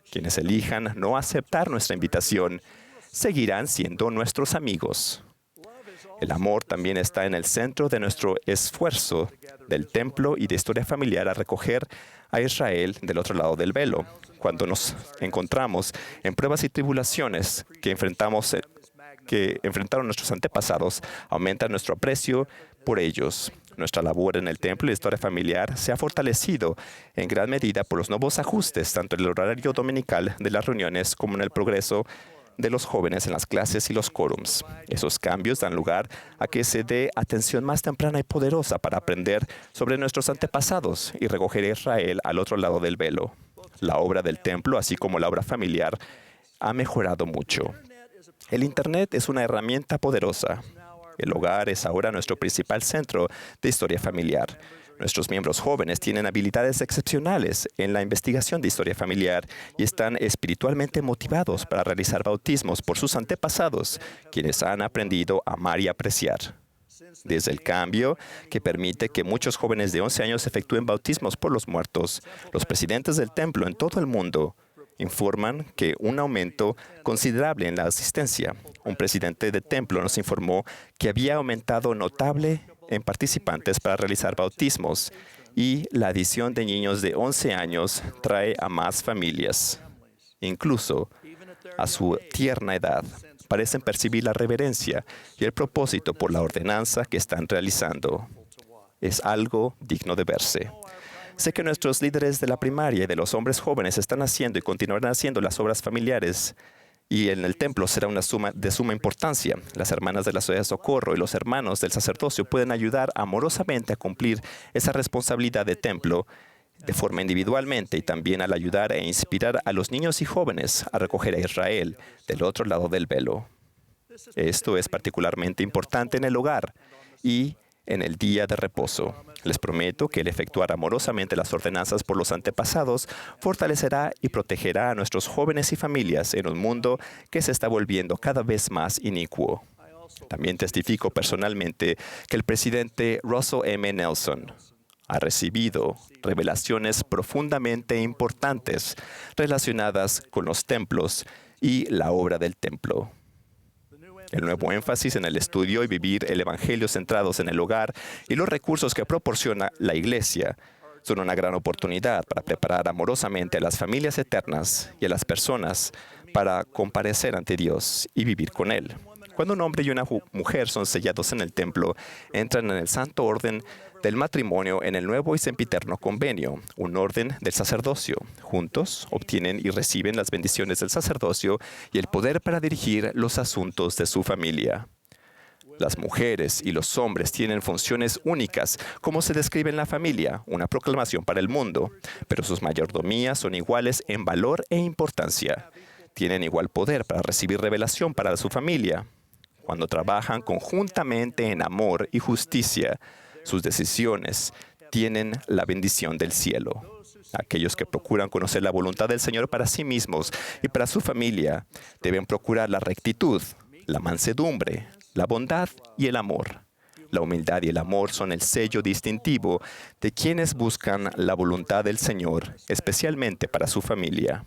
Quienes elijan no aceptar nuestra invitación seguirán siendo nuestros amigos. El amor también está en el centro de nuestro esfuerzo del templo y de historia familiar a recoger a Israel del otro lado del velo. Cuando nos encontramos en pruebas y tribulaciones que enfrentaron nuestros antepasados, aumenta nuestro aprecio por ellos. Nuestra labor en el templo y la historia familiar se ha fortalecido en gran medida por los nuevos ajustes, tanto en el horario dominical de las reuniones como en el progreso de los jóvenes en las clases y los quórums. Esos cambios dan lugar a que se dé atención más temprana y poderosa para aprender sobre nuestros antepasados y recoger a Israel al otro lado del velo. La obra del templo, así como la obra familiar, ha mejorado mucho. El Internet es una herramienta poderosa. El hogar es ahora nuestro principal centro de historia familiar. Nuestros miembros jóvenes tienen habilidades excepcionales en la investigación de historia familiar y están espiritualmente motivados para realizar bautismos por sus antepasados, quienes han aprendido a amar y apreciar. Desde el cambio que permite que muchos jóvenes de 11 años efectúen bautismos por los muertos, los presidentes del templo en todo el mundo informan que un aumento considerable en la asistencia. Un presidente de templo nos informó que había aumentado notable en participantes para realizar bautismos y la adición de niños de 11 años trae a más familias. Incluso a su tierna edad, parecen percibir la reverencia y el propósito por la ordenanza que están realizando. Es algo digno de verse. Sé que nuestros líderes de la primaria y de los hombres jóvenes están haciendo y continuarán haciendo las obras familiares y en el templo será de suma importancia. Las hermanas de la Sociedad de Socorro y los hermanos del sacerdocio pueden ayudar amorosamente a cumplir esa responsabilidad de templo de forma individualmente y también al ayudar e inspirar a los niños y jóvenes a recoger a Israel del otro lado del velo. Esto es particularmente importante en el hogar y en el día de reposo. Les prometo que el efectuar amorosamente las ordenanzas por los antepasados fortalecerá y protegerá a nuestros jóvenes y familias en un mundo que se está volviendo cada vez más inicuo. También testifico personalmente que el presidente Russell M. Nelson ha recibido revelaciones profundamente importantes relacionadas con los templos y la obra del templo. El nuevo énfasis en el estudio y vivir el Evangelio centrados en el hogar y los recursos que proporciona la Iglesia son una gran oportunidad para preparar amorosamente a las familias eternas y a las personas para comparecer ante Dios y vivir con Él. Cuando un hombre y una mujer son sellados en el templo, entran en el santo orden del matrimonio en el nuevo y sempiterno convenio, un orden del sacerdocio. Juntos obtienen y reciben las bendiciones del sacerdocio y el poder para dirigir los asuntos de su familia. Las mujeres y los hombres tienen funciones únicas, como se describe en la familia, una proclamación para el mundo, pero sus mayordomías son iguales en valor e importancia. Tienen igual poder para recibir revelación para su familia. Cuando trabajan conjuntamente en amor y justicia, sus decisiones tienen la bendición del cielo. Aquellos que procuran conocer la voluntad del Señor para sí mismos y para su familia deben procurar la rectitud, la mansedumbre, la bondad y el amor. La humildad y el amor son el sello distintivo de quienes buscan la voluntad del Señor, especialmente para su familia.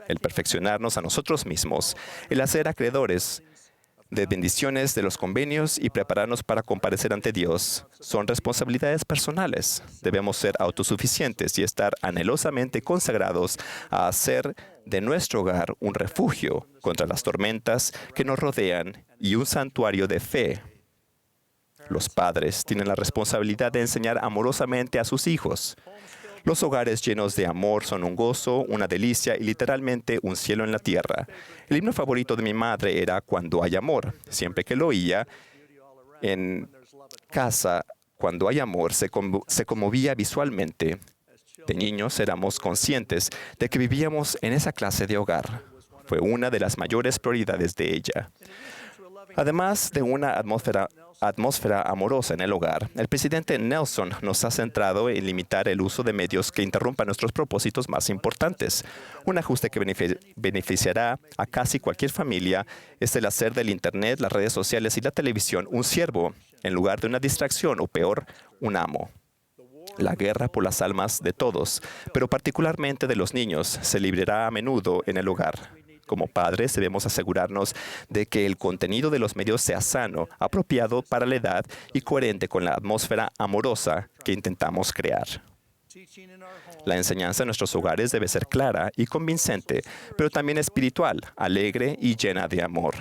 El perfeccionarnos a nosotros mismos, el hacer acreedores de bendiciones de los convenios y prepararnos para comparecer ante Dios son responsabilidades personales. Debemos ser autosuficientes y estar anhelosamente consagrados a hacer de nuestro hogar un refugio contra las tormentas que nos rodean y un santuario de fe. Los padres tienen la responsabilidad de enseñar amorosamente a sus hijos. Los hogares llenos de amor son un gozo, una delicia y literalmente un cielo en la tierra. El himno favorito de mi madre era Cuando hay amor. Siempre que lo oía en casa, cuando hay amor, se conmovía visualmente. De niños éramos conscientes de que vivíamos en esa clase de hogar. Fue una de las mayores prioridades de ella. Además de una atmósfera amorosa en el hogar, el presidente Nelson nos ha centrado en limitar el uso de medios que interrumpan nuestros propósitos más importantes. Un ajuste que beneficiará a casi cualquier familia es el hacer del Internet, las redes sociales y la televisión un siervo, en lugar de una distracción o peor, un amo. La guerra por las almas de todos, pero particularmente de los niños, se librará a menudo en el hogar. Como padres, debemos asegurarnos de que el contenido de los medios sea sano, apropiado para la edad y coherente con la atmósfera amorosa que intentamos crear. La enseñanza en nuestros hogares debe ser clara y convincente, pero también espiritual, alegre y llena de amor.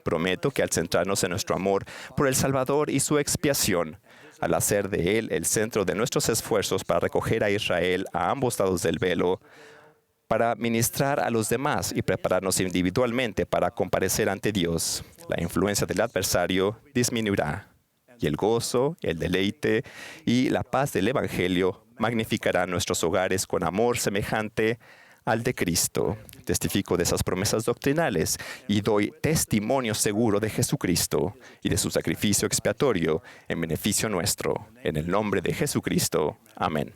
Prometo que al centrarnos en nuestro amor por el Salvador y su expiación, al hacer de Él el centro de nuestros esfuerzos para recoger a Israel a ambos lados del velo, para ministrar a los demás y prepararnos individualmente para comparecer ante Dios, la influencia del adversario disminuirá, y el gozo, el deleite y la paz del Evangelio magnificarán nuestros hogares con amor semejante al de Cristo. Testifico de esas promesas doctrinales y doy testimonio seguro de Jesucristo y de su sacrificio expiatorio en beneficio nuestro. En el nombre de Jesucristo. Amén.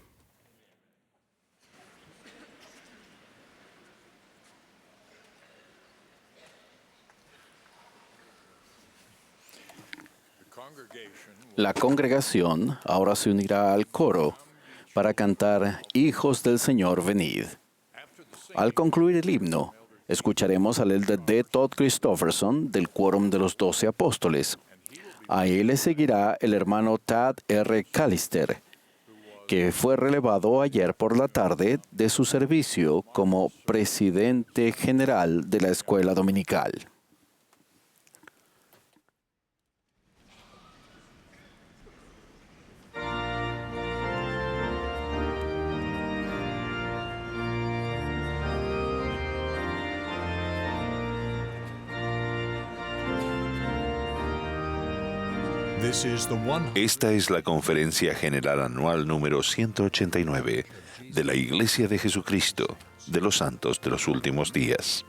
La congregación ahora se unirá al coro para cantar Hijos del Señor, venid. Al concluir el himno, escucharemos al elder D. Todd Christofferson del Quórum de los 12 Apóstoles. A él le seguirá el hermano Tad R. Callister, que fue relevado ayer por la tarde de su servicio como presidente general de la escuela dominical. Esta es la Conferencia General Anual número 189 de la Iglesia de Jesucristo de los Santos de los Últimos Días.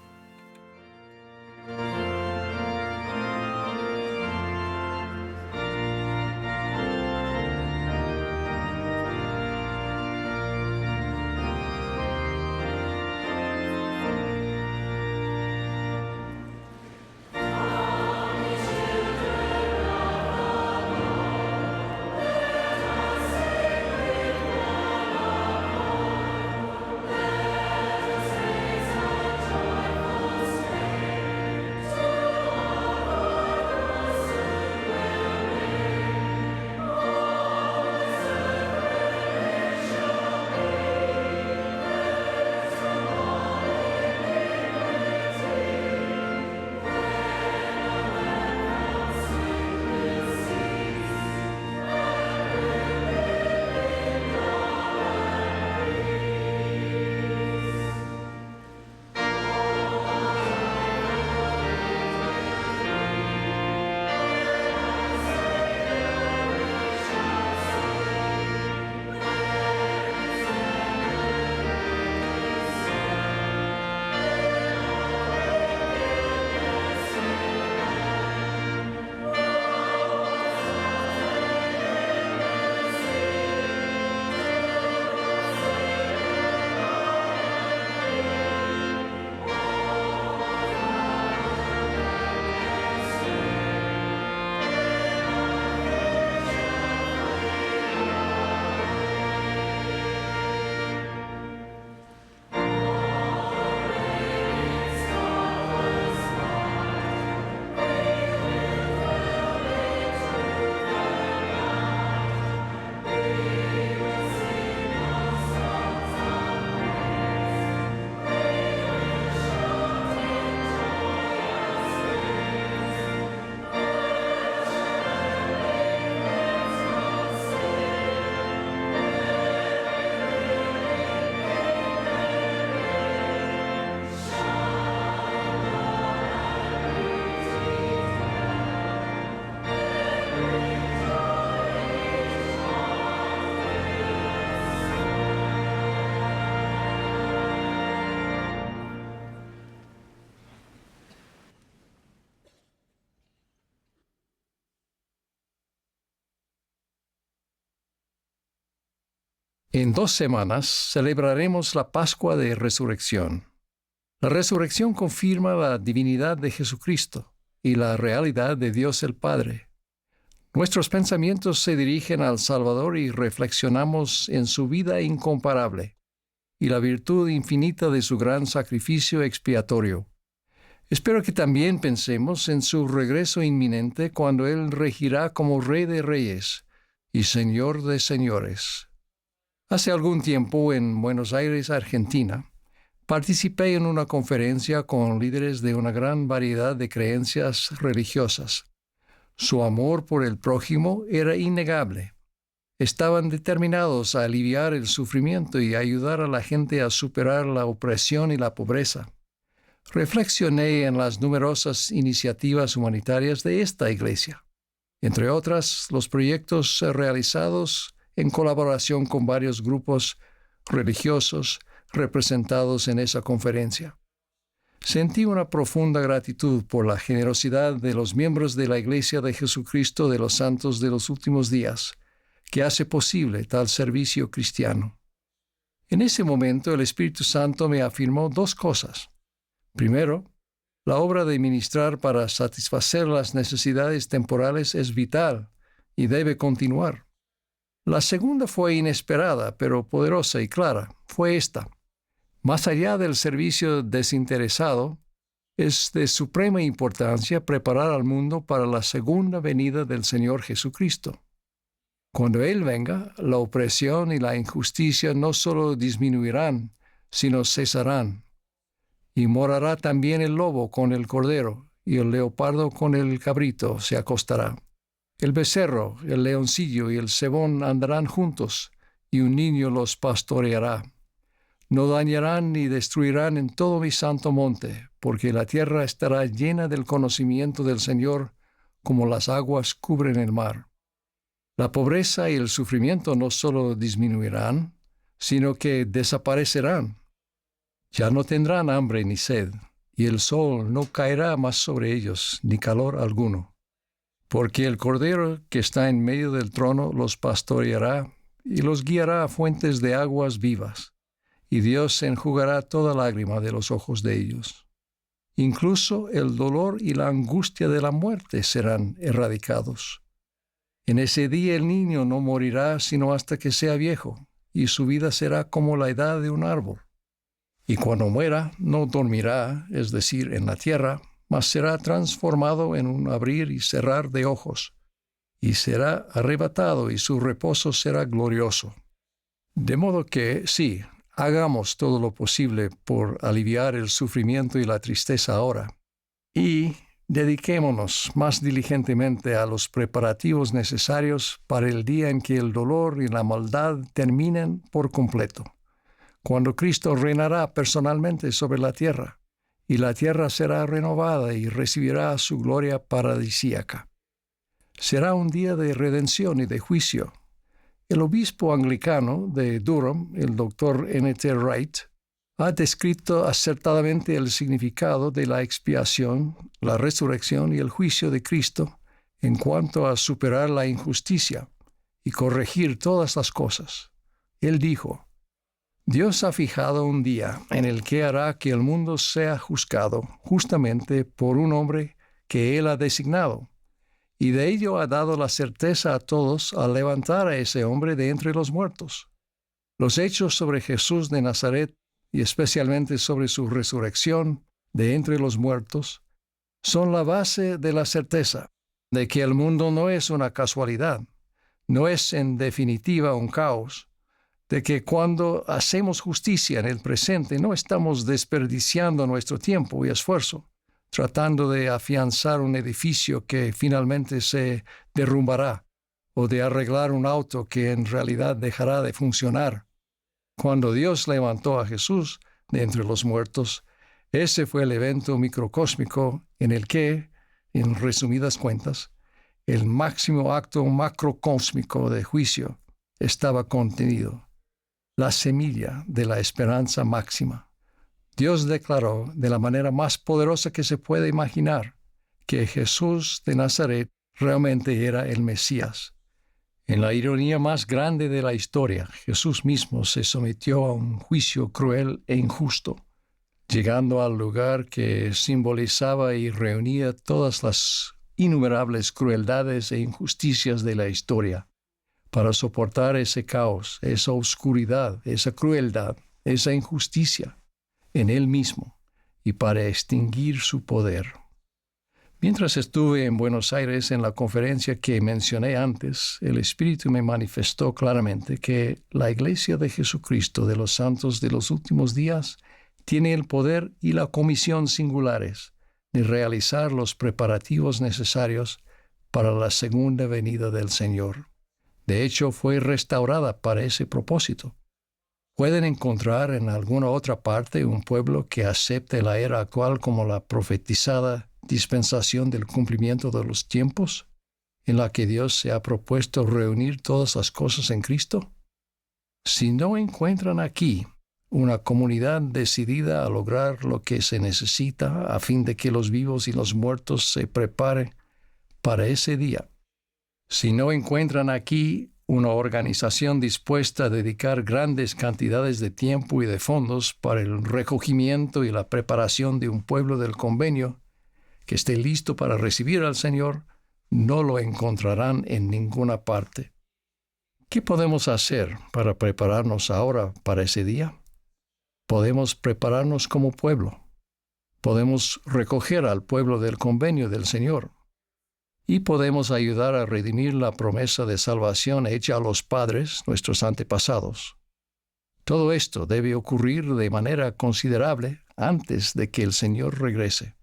En 2 semanas celebraremos la Pascua de Resurrección. La resurrección confirma la divinidad de Jesucristo y la realidad de Dios el Padre. Nuestros pensamientos se dirigen al Salvador y reflexionamos en su vida incomparable y la virtud infinita de su gran sacrificio expiatorio. Espero que también pensemos en su regreso inminente cuando Él regirá como Rey de Reyes y Señor de Señores. Hace algún tiempo en Buenos Aires, Argentina, participé en una conferencia con líderes de una gran variedad de creencias religiosas. Su amor por el prójimo era innegable. Estaban determinados a aliviar el sufrimiento y ayudar a la gente a superar la opresión y la pobreza. Reflexioné en las numerosas iniciativas humanitarias de esta iglesia, entre otras los proyectos realizados en colaboración con varios grupos religiosos representados en esa conferencia. Sentí una profunda gratitud por la generosidad de los miembros de la Iglesia de Jesucristo de los Santos de los Últimos Días, que hace posible tal servicio cristiano. En ese momento el Espíritu Santo me afirmó 2 cosas. Primero, la obra de ministrar para satisfacer las necesidades temporales es vital y debe continuar. La segunda fue inesperada, pero poderosa y clara. Fue esta. Más allá del servicio desinteresado, es de suprema importancia preparar al mundo para la segunda venida del Señor Jesucristo. Cuando Él venga, la opresión y la injusticia no solo disminuirán, sino cesarán. Y morará también el lobo con el cordero, y el leopardo con el cabrito se acostará. El becerro, el leoncillo y el cebón andarán juntos, y un niño los pastoreará. No dañarán ni destruirán en todo mi santo monte, porque la tierra estará llena del conocimiento del Señor, como las aguas cubren el mar. La pobreza y el sufrimiento no solo disminuirán, sino que desaparecerán. Ya no tendrán hambre ni sed, y el sol no caerá más sobre ellos, ni calor alguno. Porque el Cordero que está en medio del trono los pastoreará y los guiará a fuentes de aguas vivas, y Dios enjugará toda lágrima de los ojos de ellos. Incluso el dolor y la angustia de la muerte serán erradicados. En ese día el niño no morirá sino hasta que sea viejo, y su vida será como la edad de un árbol. Y cuando muera, no dormirá, es decir, en la tierra, mas será transformado en un abrir y cerrar de ojos, y será arrebatado, y su reposo será glorioso. De modo que, sí, hagamos todo lo posible por aliviar el sufrimiento y la tristeza ahora, y dediquémonos más diligentemente a los preparativos necesarios para el día en que el dolor y la maldad terminen por completo, cuando Cristo reinará personalmente sobre la tierra, y la tierra será renovada y recibirá su gloria paradisíaca. Será un día de redención y de juicio. El obispo anglicano de Durham, el Dr. N.T. Wright, ha descrito acertadamente el significado de la expiación, la resurrección y el juicio de Cristo en cuanto a superar la injusticia y corregir todas las cosas. Él dijo: Dios ha fijado un día en el que hará que el mundo sea juzgado justamente por un hombre que Él ha designado, y de ello ha dado la certeza a todos al levantar a ese hombre de entre los muertos. Los hechos sobre Jesús de Nazaret, y especialmente sobre su resurrección de entre los muertos, son la base de la certeza de que el mundo no es una casualidad, no es en definitiva un caos, de que cuando hacemos justicia en el presente no estamos desperdiciando nuestro tiempo y esfuerzo, tratando de afianzar un edificio que finalmente se derrumbará, o de arreglar un auto que en realidad dejará de funcionar. Cuando Dios levantó a Jesús de entre los muertos, ese fue el evento microcósmico en el que, en resumidas cuentas, el máximo acto macrocósmico de juicio estaba contenido, la semilla de la esperanza máxima. Dios declaró de la manera más poderosa que se puede imaginar que Jesús de Nazaret realmente era el Mesías. En la ironía más grande de la historia, Jesús mismo se sometió a un juicio cruel e injusto, llegando al lugar que simbolizaba y reunía todas las innumerables crueldades e injusticias de la historia, para soportar ese caos, esa oscuridad, esa crueldad, esa injusticia en Él mismo y para extinguir su poder. Mientras estuve en Buenos Aires en la conferencia que mencioné antes, el Espíritu me manifestó claramente que la Iglesia de Jesucristo de los Santos de los Últimos Días tiene el poder y la comisión singulares de realizar los preparativos necesarios para la segunda venida del Señor. De hecho, fue restaurada para ese propósito. ¿Pueden encontrar en alguna otra parte un pueblo que acepte la era actual como la profetizada dispensación del cumplimiento de los tiempos, en la que Dios se ha propuesto reunir todas las cosas en Cristo? Si no encuentran aquí una comunidad decidida a lograr lo que se necesita a fin de que los vivos y los muertos se preparen para ese día, si no encuentran aquí una organización dispuesta a dedicar grandes cantidades de tiempo y de fondos para el recogimiento y la preparación de un pueblo del convenio que esté listo para recibir al Señor, no lo encontrarán en ninguna parte. ¿Qué podemos hacer para prepararnos ahora para ese día? Podemos prepararnos como pueblo. Podemos recoger al pueblo del convenio del Señor. Y podemos ayudar a redimir la promesa de salvación hecha a los padres, nuestros antepasados. Todo esto debe ocurrir de manera considerable antes de que el Señor regrese.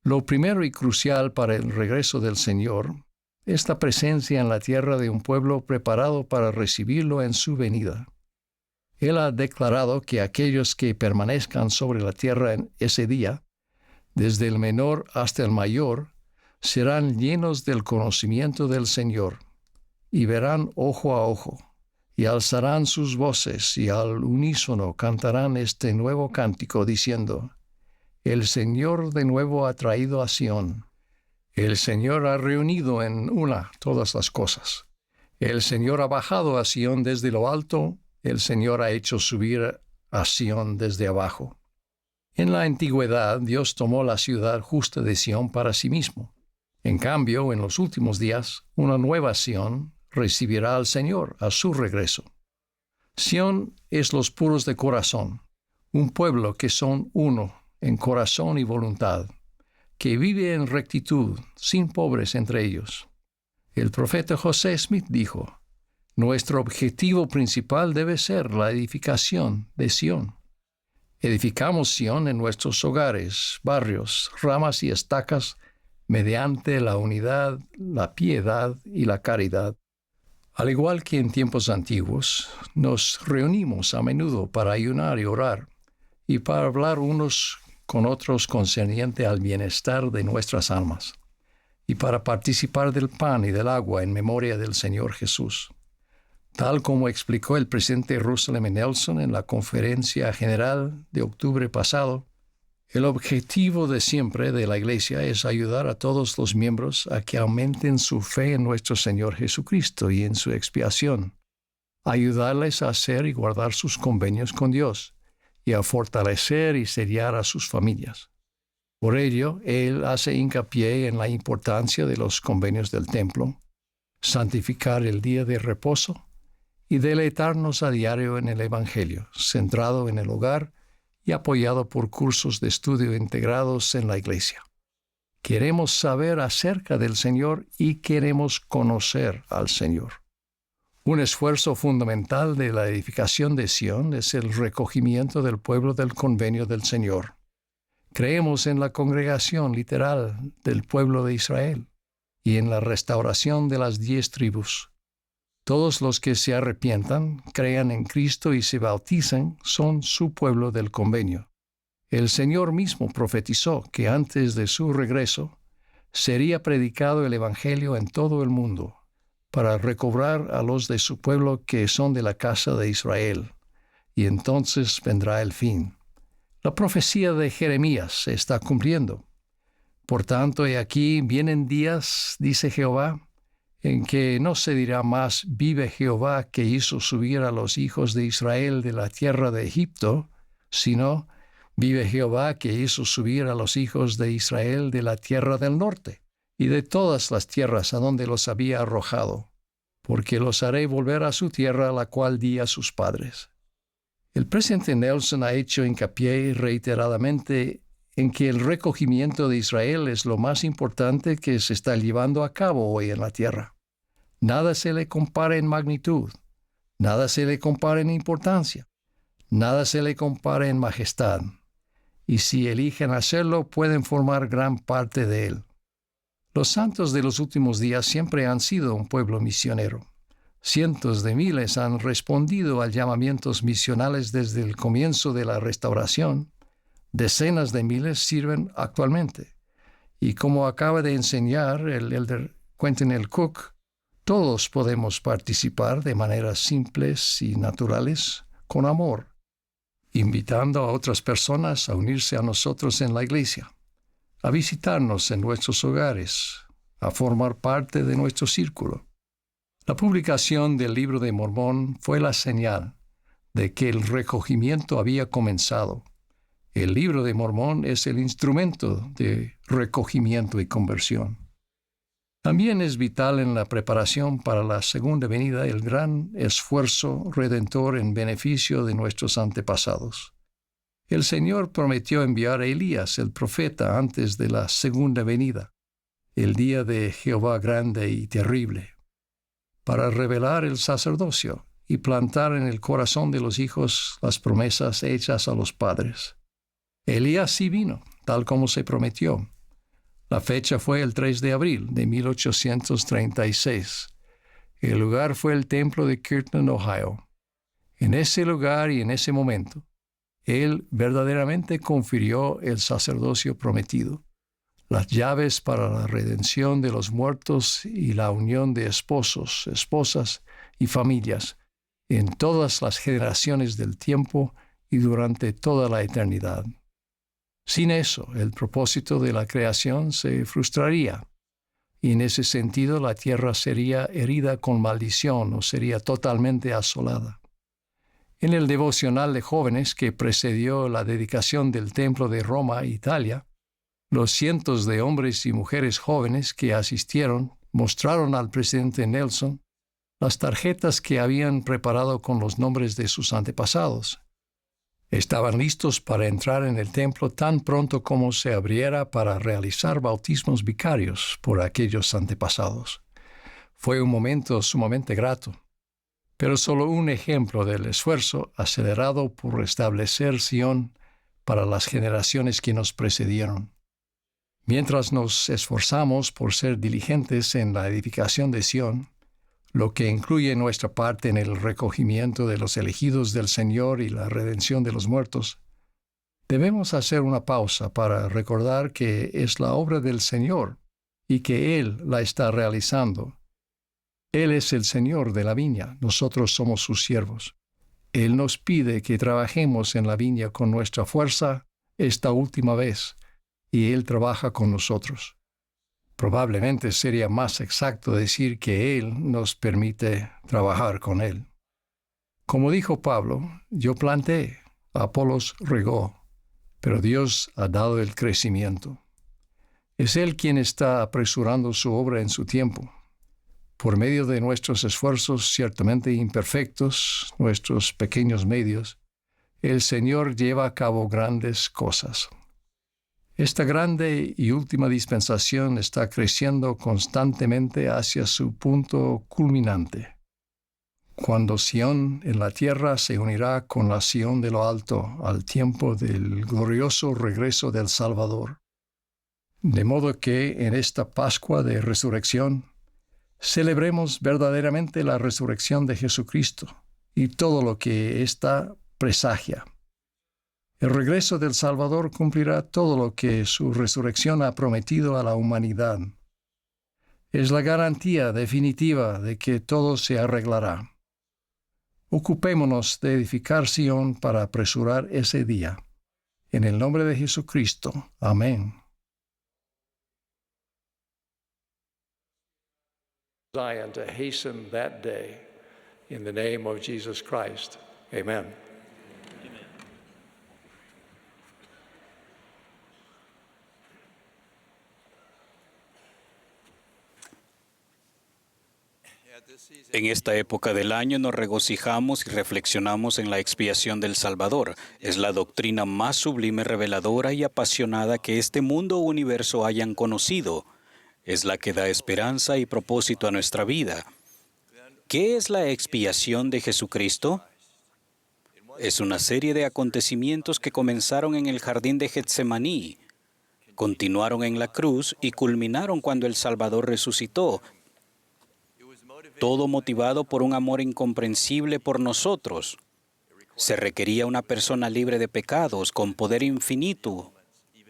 Lo primero y crucial para el regreso del Señor es la presencia en la tierra de un pueblo preparado para recibirlo en su venida. Él ha declarado que aquellos que permanezcan sobre la tierra en ese día, desde el menor hasta el mayor, serán llenos del conocimiento del Señor, y verán ojo a ojo, y alzarán sus voces, y al unísono cantarán este nuevo cántico, diciendo: El Señor de nuevo ha traído a Sión. El Señor ha reunido en una todas las cosas. El Señor ha bajado a Sión desde lo alto, el Señor ha hecho subir a Sión desde abajo. En la antigüedad, Dios tomó la ciudad justa de Sión para sí mismo. En cambio, en los últimos días, una nueva Sión recibirá al Señor a su regreso. Sión es los puros de corazón, un pueblo que son uno en corazón y voluntad, que vive en rectitud, sin pobres entre ellos. El profeta José Smith dijo: Nuestro objetivo principal debe ser la edificación de Sión. Edificamos Sión en nuestros hogares, barrios, ramas y estacas, mediante la unidad, la piedad y la caridad. Al igual que en tiempos antiguos, nos reunimos a menudo para ayunar y orar, y para hablar unos con otros concerniente al bienestar de nuestras almas, y para participar del pan y del agua en memoria del Señor Jesús. Tal como explicó el presidente Russell M. Nelson en la Conferencia General de octubre pasado, el objetivo de siempre de la Iglesia es ayudar a todos los miembros a que aumenten su fe en nuestro Señor Jesucristo y en su expiación, ayudarles a hacer y guardar sus convenios con Dios, y a fortalecer y sellar a sus familias. Por ello, él hace hincapié en la importancia de los convenios del templo, santificar el día de reposo y deleitarnos a diario en el Evangelio, centrado en el hogar y apoyado por cursos de estudio integrados en la Iglesia. Queremos saber acerca del Señor y queremos conocer al Señor. Un esfuerzo fundamental de la edificación de Sión es el recogimiento del pueblo del convenio del Señor. Creemos en la congregación literal del pueblo de Israel y en la restauración de las 10 tribus. Todos los que se arrepientan, crean en Cristo y se bauticen son su pueblo del convenio. El Señor mismo profetizó que antes de su regreso sería predicado el Evangelio en todo el mundo, para recobrar a los de su pueblo que son de la casa de Israel, y entonces vendrá el fin. La profecía de Jeremías se está cumpliendo. Por tanto, he aquí vienen días, dice Jehová, en que no se dirá más, vive Jehová que hizo subir a los hijos de Israel de la tierra de Egipto, sino, vive Jehová que hizo subir a los hijos de Israel de la tierra del norte, y de todas las tierras a donde los había arrojado, porque los haré volver a su tierra, a la cual di a sus padres. El presidente Nelson ha hecho hincapié reiteradamente en que el recogimiento de Israel es lo más importante que se está llevando a cabo hoy en la tierra. Nada se le compara en magnitud, nada se le compara en importancia, nada se le compara en majestad, y si eligen hacerlo pueden formar gran parte de él. Los santos de los últimos días siempre han sido un pueblo misionero. Cientos de miles han respondido a llamamientos misionales desde el comienzo de la restauración. Decenas de miles sirven actualmente. Y como acaba de enseñar el elder Quentin L. Cook, todos podemos participar de maneras simples y naturales con amor, invitando a otras personas a unirse a nosotros en la iglesia, a visitarnos en nuestros hogares, a formar parte de nuestro círculo. La publicación del Libro de Mormón fue la señal de que el recogimiento había comenzado. El Libro de Mormón es el instrumento de recogimiento y conversión. También es vital en la preparación para la segunda venida el gran esfuerzo redentor en beneficio de nuestros antepasados. El Señor prometió enviar a Elías, el profeta, antes de la segunda venida, el día de Jehová grande y terrible, para revelar el sacerdocio y plantar en el corazón de los hijos las promesas hechas a los padres. Elías sí vino, tal como se prometió. La fecha fue el 3 de abril de 1836. El lugar fue el templo de Kirtland, Ohio. En ese lugar y en ese momento, Él verdaderamente confirió el sacerdocio prometido, las llaves para la redención de los muertos y la unión de esposos, esposas y familias en todas las generaciones del tiempo y durante toda la eternidad. Sin eso, el propósito de la creación se frustraría, y en ese sentido la tierra sería herida con maldición o sería totalmente asolada. En el devocional de jóvenes que precedió la dedicación del Templo de Roma, Italia, los cientos de hombres y mujeres jóvenes que asistieron mostraron al presidente Nelson las tarjetas que habían preparado con los nombres de sus antepasados. Estaban listos para entrar en el templo tan pronto como se abriera para realizar bautismos vicarios por aquellos antepasados. Fue un momento sumamente grato, pero solo un ejemplo del esfuerzo acelerado por restablecer Sion para las generaciones que nos precedieron. Mientras nos esforzamos por ser diligentes en la edificación de Sion, lo que incluye nuestra parte en el recogimiento de los elegidos del Señor y la redención de los muertos, debemos hacer una pausa para recordar que es la obra del Señor y que Él la está realizando. Él es el Señor de la viña, nosotros somos sus siervos. Él nos pide que trabajemos en la viña con nuestra fuerza esta última vez, y Él trabaja con nosotros. Probablemente sería más exacto decir que Él nos permite trabajar con Él. Como dijo Pablo, yo planté, Apolos regó, pero Dios ha dado el crecimiento. Es Él quien está apresurando su obra en su tiempo. Por medio de nuestros esfuerzos ciertamente imperfectos, nuestros pequeños medios, el Señor lleva a cabo grandes cosas. Esta grande y última dispensación está creciendo constantemente hacia su punto culminante, cuando Sion en la tierra se unirá con la Sion de lo alto al tiempo del glorioso regreso del Salvador. De modo que en esta Pascua de Resurrección celebremos verdaderamente la resurrección de Jesucristo y todo lo que ésta presagia. El regreso del Salvador cumplirá todo lo que su resurrección ha prometido a la humanidad. Es la garantía definitiva de que todo se arreglará. Ocupémonos de edificar Sion para apresurar ese día. En el nombre de Jesucristo. Amén. Zion to hasten that day. In the name of Jesus Christ. Amen. En esta época del año nos regocijamos y reflexionamos en la expiación del Salvador. Es la doctrina más sublime, reveladora y apasionada que este mundo o universo hayan conocido. Es la que da esperanza y propósito a nuestra vida. ¿Qué es la expiación de Jesucristo? Es una serie de acontecimientos que comenzaron en el jardín de Getsemaní, continuaron en la cruz y culminaron cuando el Salvador resucitó. Todo motivado por un amor incomprensible por nosotros. Se requería una persona libre de pecados, con poder infinito,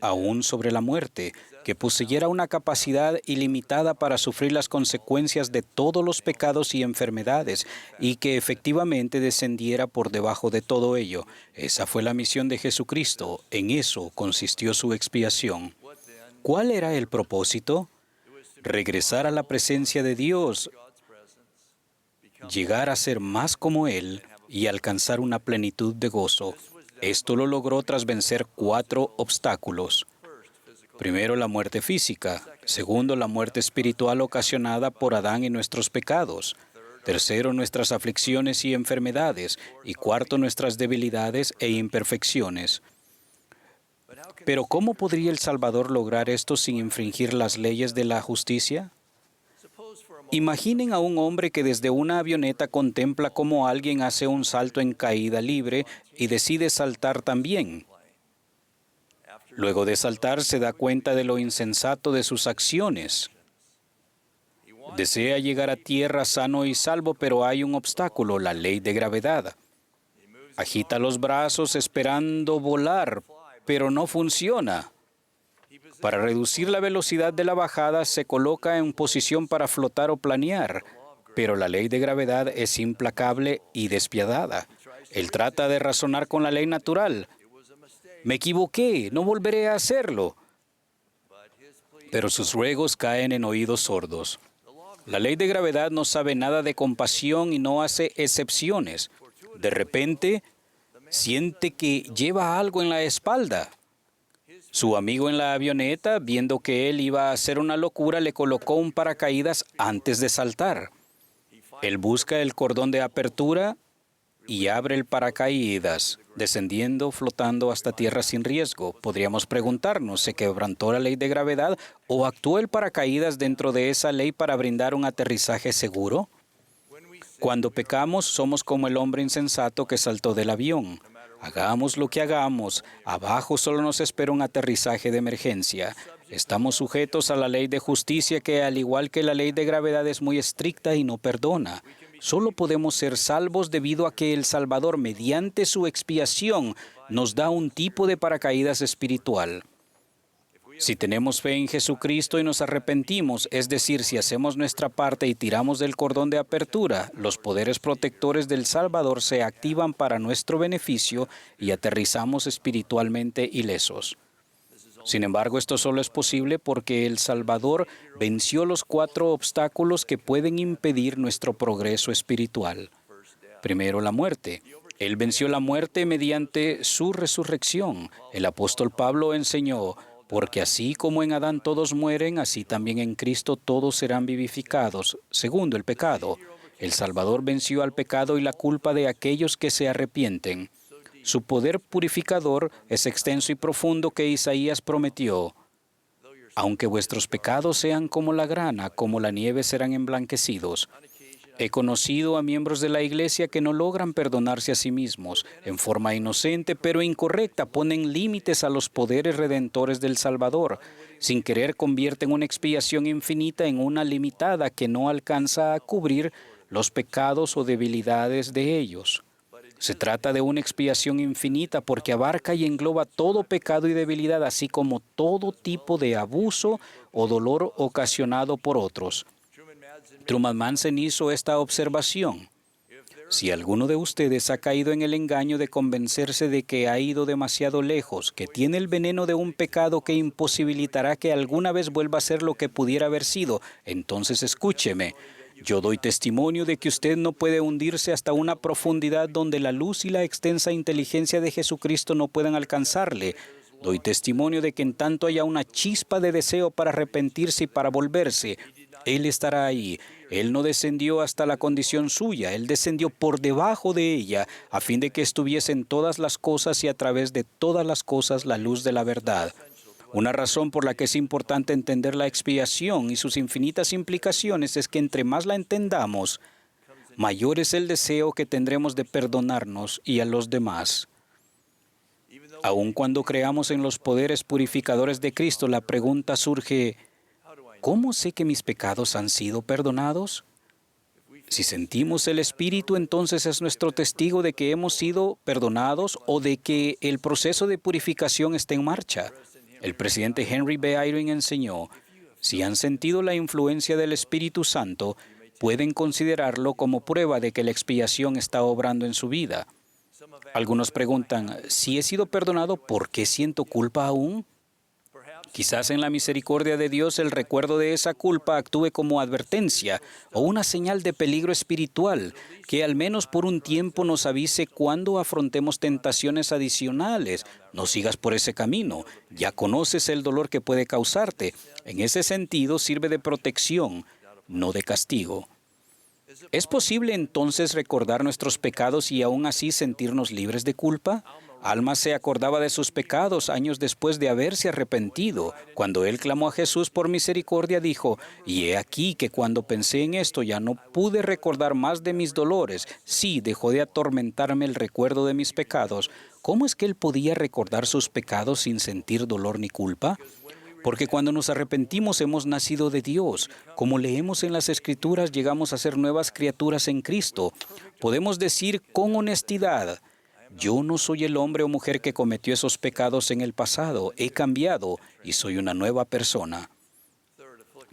aún sobre la muerte, que poseyera una capacidad ilimitada para sufrir las consecuencias de todos los pecados y enfermedades, y que efectivamente descendiera por debajo de todo ello. Esa fue la misión de Jesucristo. En eso consistió su expiación. ¿Cuál era el propósito? Regresar a la presencia de Dios, llegar a ser más como Él y alcanzar una plenitud de gozo. Esto lo logró tras vencer 4 obstáculos. Primero, la muerte física. Segundo, la muerte espiritual ocasionada por Adán y nuestros pecados. Tercero, nuestras aflicciones y enfermedades. Y cuarto, nuestras debilidades e imperfecciones. Pero ¿cómo podría el Salvador lograr esto sin infringir las leyes de la justicia? Imaginen a un hombre que desde una avioneta contempla cómo alguien hace un salto en caída libre y decide saltar también. Luego de saltar se da cuenta de lo insensato de sus acciones. Desea llegar a tierra sano y salvo, pero hay un obstáculo, la ley de gravedad. Agita los brazos esperando volar, pero no funciona. Para reducir la velocidad de la bajada, se coloca en posición para flotar o planear, pero la ley de gravedad es implacable y despiadada. Él trata de razonar con la ley natural. Me equivoqué, no volveré a hacerlo. Pero sus ruegos caen en oídos sordos. La ley de gravedad no sabe nada de compasión y no hace excepciones. De repente, siente que lleva algo en la espalda. Su amigo en la avioneta, viendo que él iba a hacer una locura, le colocó un paracaídas antes de saltar. Él busca el cordón de apertura y abre el paracaídas, descendiendo, flotando hasta tierra sin riesgo. Podríamos preguntarnos, ¿se quebrantó la ley de gravedad o actuó el paracaídas dentro de esa ley para brindar un aterrizaje seguro? Cuando pecamos, somos como el hombre insensato que saltó del avión. Hagamos lo que hagamos, abajo solo nos espera un aterrizaje de emergencia. Estamos sujetos a la ley de justicia que, al igual que la ley de gravedad, es muy estricta y no perdona. Solo podemos ser salvos debido a que el Salvador, mediante su expiación, nos da un tipo de paracaídas espiritual. Si tenemos fe en Jesucristo y nos arrepentimos, es decir, si hacemos nuestra parte y tiramos del cordón de apertura, los poderes protectores del Salvador se activan para nuestro beneficio y aterrizamos espiritualmente ilesos. Sin embargo, esto solo es posible porque el Salvador venció los 4 obstáculos que pueden impedir nuestro progreso espiritual. Primero, la muerte. Él venció la muerte mediante su resurrección. El apóstol Pablo enseñó: porque así como en Adán todos mueren, así también en Cristo todos serán vivificados. Segundo, el pecado. El Salvador venció al pecado y la culpa de aquellos que se arrepienten. Su poder purificador es extenso y profundo que Isaías prometió. Aunque vuestros pecados sean como la grana, como la nieve serán emblanquecidos. He conocido a miembros de la Iglesia que no logran perdonarse a sí mismos. En forma inocente pero incorrecta ponen límites a los poderes redentores del Salvador. Sin querer convierten una expiación infinita en una limitada que no alcanza a cubrir los pecados o debilidades de ellos. Se trata de una expiación infinita porque abarca y engloba todo pecado y debilidad, así como todo tipo de abuso o dolor ocasionado por otros. Truman Madsen hizo esta observación: si alguno de ustedes ha caído en el engaño de convencerse de que ha ido demasiado lejos, que tiene el veneno de un pecado que imposibilitará que alguna vez vuelva a ser lo que pudiera haber sido, entonces escúcheme. Yo doy testimonio de que usted no puede hundirse hasta una profundidad donde la luz y la extensa inteligencia de Jesucristo no puedan alcanzarle. Doy testimonio de que en tanto haya una chispa de deseo para arrepentirse y para volverse, Él estará ahí. Él no descendió hasta la condición suya, Él descendió por debajo de ella, a fin de que estuviese en todas las cosas y a través de todas las cosas la luz de la verdad. Una razón por la que es importante entender la expiación y sus infinitas implicaciones es que entre más la entendamos, mayor es el deseo que tendremos de perdonarnos y a los demás. Aun cuando creamos en los poderes purificadores de Cristo, la pregunta surge, ¿cómo sé que mis pecados han sido perdonados? Si sentimos el Espíritu, entonces es nuestro testigo de que hemos sido perdonados o de que el proceso de purificación está en marcha. El presidente Henry B. Eyring enseñó, si han sentido la influencia del Espíritu Santo, pueden considerarlo como prueba de que la expiación está obrando en su vida. Algunos preguntan, si he sido perdonado, ¿por qué siento culpa aún? Quizás en la misericordia de Dios el recuerdo de esa culpa actúe como advertencia o una señal de peligro espiritual que al menos por un tiempo nos avise cuando afrontemos tentaciones adicionales. No sigas por ese camino, ya conoces el dolor que puede causarte. En ese sentido sirve de protección, no de castigo. ¿Es posible entonces recordar nuestros pecados y aún así sentirnos libres de culpa? Alma se acordaba de sus pecados años después de haberse arrepentido. Cuando él clamó a Jesús por misericordia, dijo, y he aquí que cuando pensé en esto ya no pude recordar más de mis dolores. Sí, dejó de atormentarme el recuerdo de mis pecados. ¿Cómo es que él podía recordar sus pecados sin sentir dolor ni culpa? Porque cuando nos arrepentimos hemos nacido de Dios. Como leemos en las Escrituras, llegamos a ser nuevas criaturas en Cristo. Podemos decir con honestidad, yo no soy el hombre o mujer que cometió esos pecados en el pasado. He cambiado y soy una nueva persona.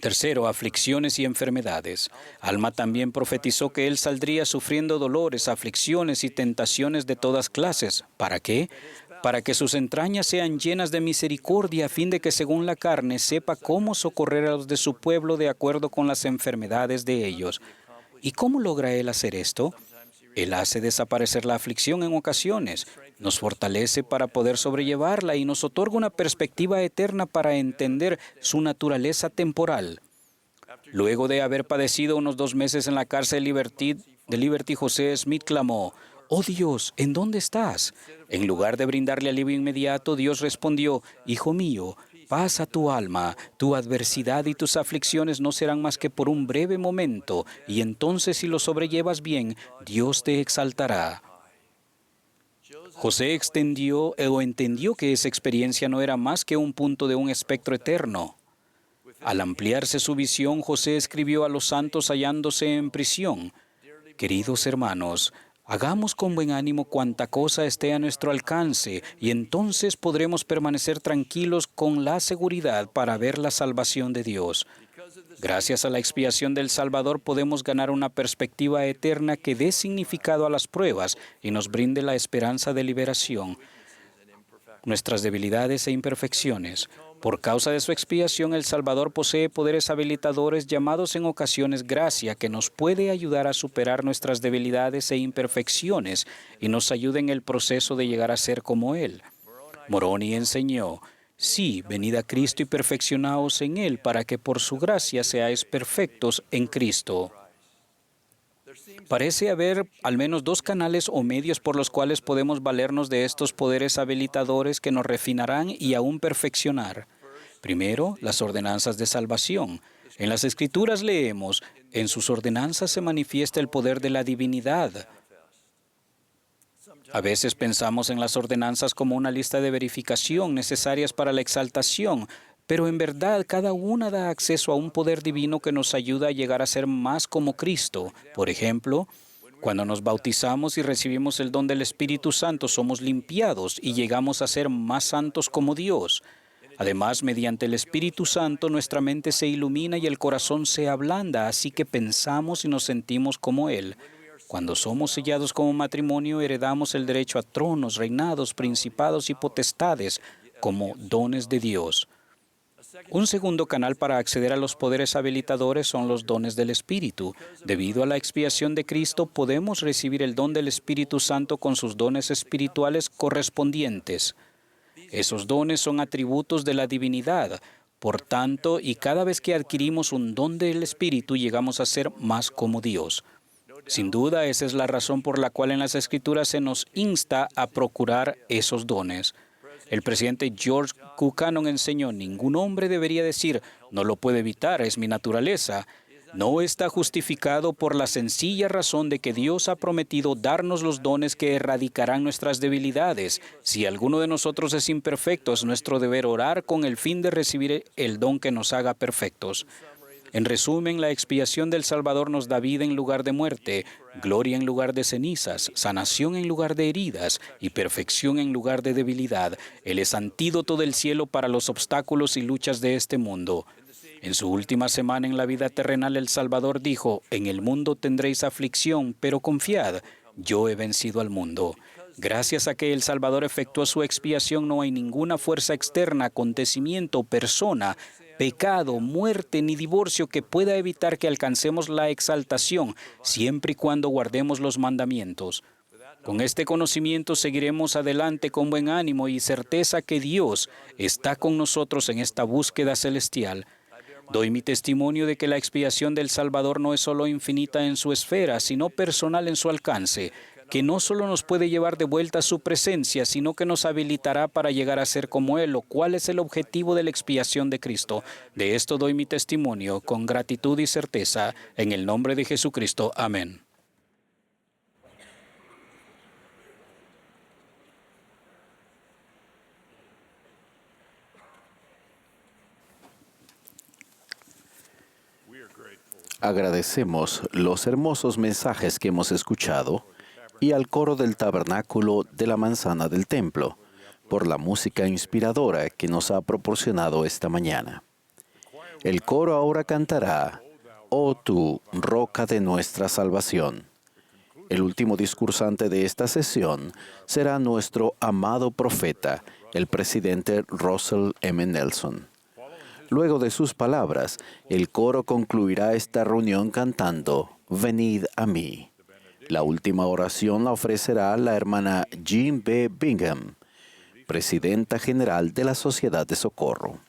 Tercero, aflicciones y enfermedades. Alma también profetizó que él saldría sufriendo dolores, aflicciones y tentaciones de todas clases. ¿Para qué? Para que sus entrañas sean llenas de misericordia, a fin de que según la carne sepa cómo socorrer a los de su pueblo de acuerdo con las enfermedades de ellos. ¿Y cómo logra él hacer esto? Él hace desaparecer la aflicción en ocasiones, nos fortalece para poder sobrellevarla y nos otorga una perspectiva eterna para entender su naturaleza temporal. Luego de haber padecido unos 2 meses en la cárcel de Liberty, José Smith clamó, «Oh Dios, ¿en dónde estás?». En lugar de brindarle alivio inmediato, Dios respondió, «Hijo mío, pasa tu alma, tu adversidad y tus aflicciones no serán más que por un breve momento, y entonces si lo sobrellevas bien, Dios te exaltará». José entendió que esa experiencia no era más que un punto de un espectro eterno. Al ampliarse su visión, José escribió a los santos hallándose en prisión, «Queridos hermanos, hagamos con buen ánimo cuanta cosa esté a nuestro alcance, y entonces podremos permanecer tranquilos con la seguridad para ver la salvación de Dios. Gracias a la expiación del Salvador podemos ganar una perspectiva eterna que dé significado a las pruebas y nos brinde la esperanza de liberación. Nuestras debilidades e imperfecciones. Por causa de su expiación, el Salvador posee poderes habilitadores llamados en ocasiones gracia, que nos puede ayudar a superar nuestras debilidades e imperfecciones y nos ayuda en el proceso de llegar a ser como Él. Moroni enseñó, sí, venid a Cristo y perfeccionaos en Él, para que por su gracia seáis perfectos en Cristo. Parece haber al menos 2 canales o medios por los cuales podemos valernos de estos poderes habilitadores que nos refinarán y aún perfeccionar. Primero, las ordenanzas de salvación. En las Escrituras leemos, en sus ordenanzas se manifiesta el poder de la divinidad. A veces pensamos en las ordenanzas como una lista de verificación necesarias para la exaltación, pero en verdad cada una da acceso a un poder divino que nos ayuda a llegar a ser más como Cristo. Por ejemplo, cuando nos bautizamos y recibimos el don del Espíritu Santo, somos limpiados y llegamos a ser más santos como Dios. Además, mediante el Espíritu Santo, nuestra mente se ilumina y el corazón se ablanda, así que pensamos y nos sentimos como Él. Cuando somos sellados como matrimonio, heredamos el derecho a tronos, reinados, principados y potestades como dones de Dios. Un segundo canal para acceder a los poderes habilitadores son los dones del Espíritu. Debido a la expiación de Cristo, podemos recibir el don del Espíritu Santo con sus dones espirituales correspondientes. Esos dones son atributos de la divinidad. Por tanto, y cada vez que adquirimos un don del Espíritu, llegamos a ser más como Dios. Sin duda, esa es la razón por la cual en las Escrituras se nos insta a procurar esos dones. El presidente George Buchanan enseñó: ningún hombre debería decir, no lo puedo evitar, es mi naturaleza. No está justificado por la sencilla razón de que Dios ha prometido darnos los dones que erradicarán nuestras debilidades. Si alguno de nosotros es imperfecto, es nuestro deber orar con el fin de recibir el don que nos haga perfectos. En resumen, la expiación del Salvador nos da vida en lugar de muerte, gloria en lugar de cenizas, sanación en lugar de heridas y perfección en lugar de debilidad. Él es antídoto del cielo para los obstáculos y luchas de este mundo. En su última semana en la vida terrenal, el Salvador dijo: en el mundo tendréis aflicción, pero confiad, yo he vencido al mundo. Gracias a que el Salvador efectuó su expiación, no hay ninguna fuerza externa, acontecimiento, persona, pecado, muerte ni divorcio que pueda evitar que alcancemos la exaltación, siempre y cuando guardemos los mandamientos. Con este conocimiento seguiremos adelante con buen ánimo y certeza que Dios está con nosotros en esta búsqueda celestial. Doy mi testimonio de que la expiación del Salvador no es solo infinita en su esfera, sino personal en su alcance, que no solo nos puede llevar de vuelta a su presencia, sino que nos habilitará para llegar a ser como Él, lo cual es el objetivo de la expiación de Cristo. De esto doy mi testimonio con gratitud y certeza, en el nombre de Jesucristo. Amén. Agradecemos los hermosos mensajes que hemos escuchado y al coro del tabernáculo de la manzana del templo por la música inspiradora que nos ha proporcionado esta mañana. El coro ahora cantará: «Oh tú, roca de nuestra salvación». El último discursante de esta sesión será nuestro amado profeta, el presidente Russell M. Nelson. Luego de sus palabras, el coro concluirá esta reunión cantando «Venid a mí». La última oración la ofrecerá la hermana Jean B. Bingham, presidenta general de la Sociedad de Socorro.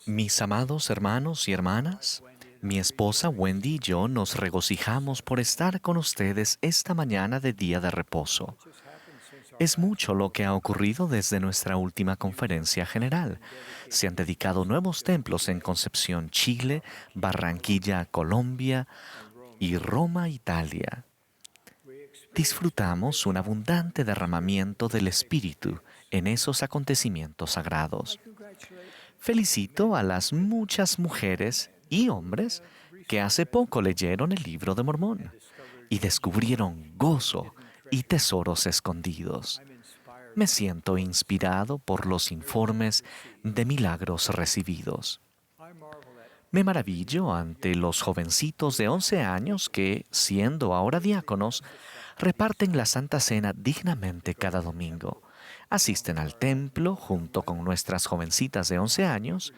Mis amados hermanos y hermanas, mi esposa Wendy y yo nos regocijamos por estar con ustedes esta mañana de día de reposo. Es mucho lo que ha ocurrido desde nuestra última conferencia general. Se han dedicado nuevos templos en Concepción, Chile, Barranquilla, Colombia y Roma, Italia. Disfrutamos un abundante derramamiento del Espíritu en esos acontecimientos sagrados. Felicito a las muchas mujeres y hombres que hace poco leyeron el Libro de Mormón y descubrieron gozo y tesoros escondidos. Me siento inspirado por los informes de milagros recibidos. Me maravillo ante los jovencitos de 11 años que, siendo ahora diáconos, reparten la Santa Cena dignamente cada domingo. Asisten al templo junto con nuestras jovencitas de 11 años,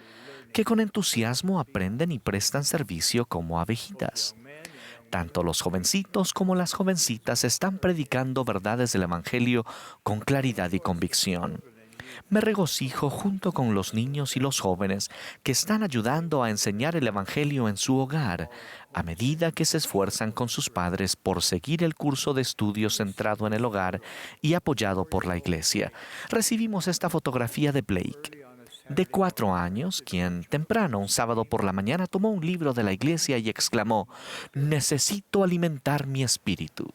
que con entusiasmo aprenden y prestan servicio como abejitas. Tanto los jovencitos como las jovencitas están predicando verdades del Evangelio con claridad y convicción. Me regocijo junto con los niños y los jóvenes que están ayudando a enseñar el Evangelio en su hogar, a medida que se esfuerzan con sus padres por seguir el curso de estudios centrado en el hogar y apoyado por la iglesia. Recibimos esta fotografía de Blake, de 4 años, quien temprano un sábado por la mañana tomó un libro de la iglesia y exclamó: «Necesito alimentar mi espíritu».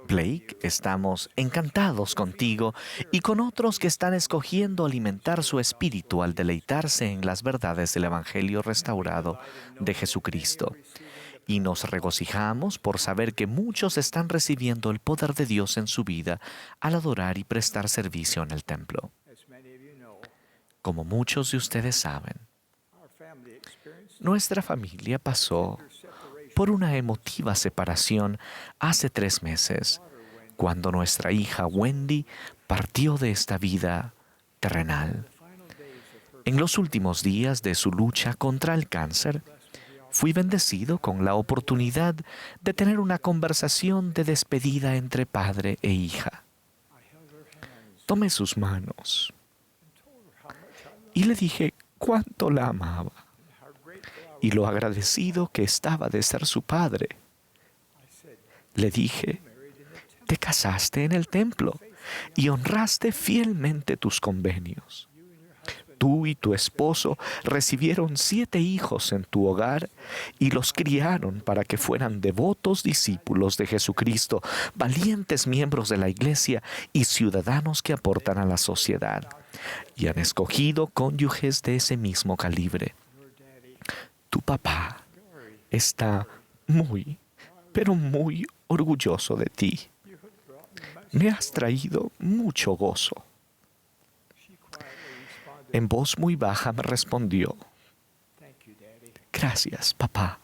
Blake, estamos encantados contigo y con otros que están escogiendo alimentar su espíritu al deleitarse en las verdades del Evangelio restaurado de Jesucristo. Y nos regocijamos por saber que muchos están recibiendo el poder de Dios en su vida al adorar y prestar servicio en el templo. Como muchos de ustedes saben, nuestra familia pasó por una emotiva separación hace 3 meses, cuando nuestra hija Wendy partió de esta vida terrenal. En los últimos días de su lucha contra el cáncer, fui bendecido con la oportunidad de tener una conversación de despedida entre padre e hija. Tomé sus manos y le dije cuánto la amaba y lo agradecido que estaba de ser su padre. Le dije: «Te casaste en el templo y honraste fielmente tus convenios. Tú y tu esposo recibieron 7 hijos en tu hogar y los criaron para que fueran devotos discípulos de Jesucristo, valientes miembros de la iglesia y ciudadanos que aportan a la sociedad. Y han escogido cónyuges de ese mismo calibre. Tu papá está muy, pero muy orgulloso de ti. Me has traído mucho gozo». En voz muy baja me respondió: «Gracias, papá».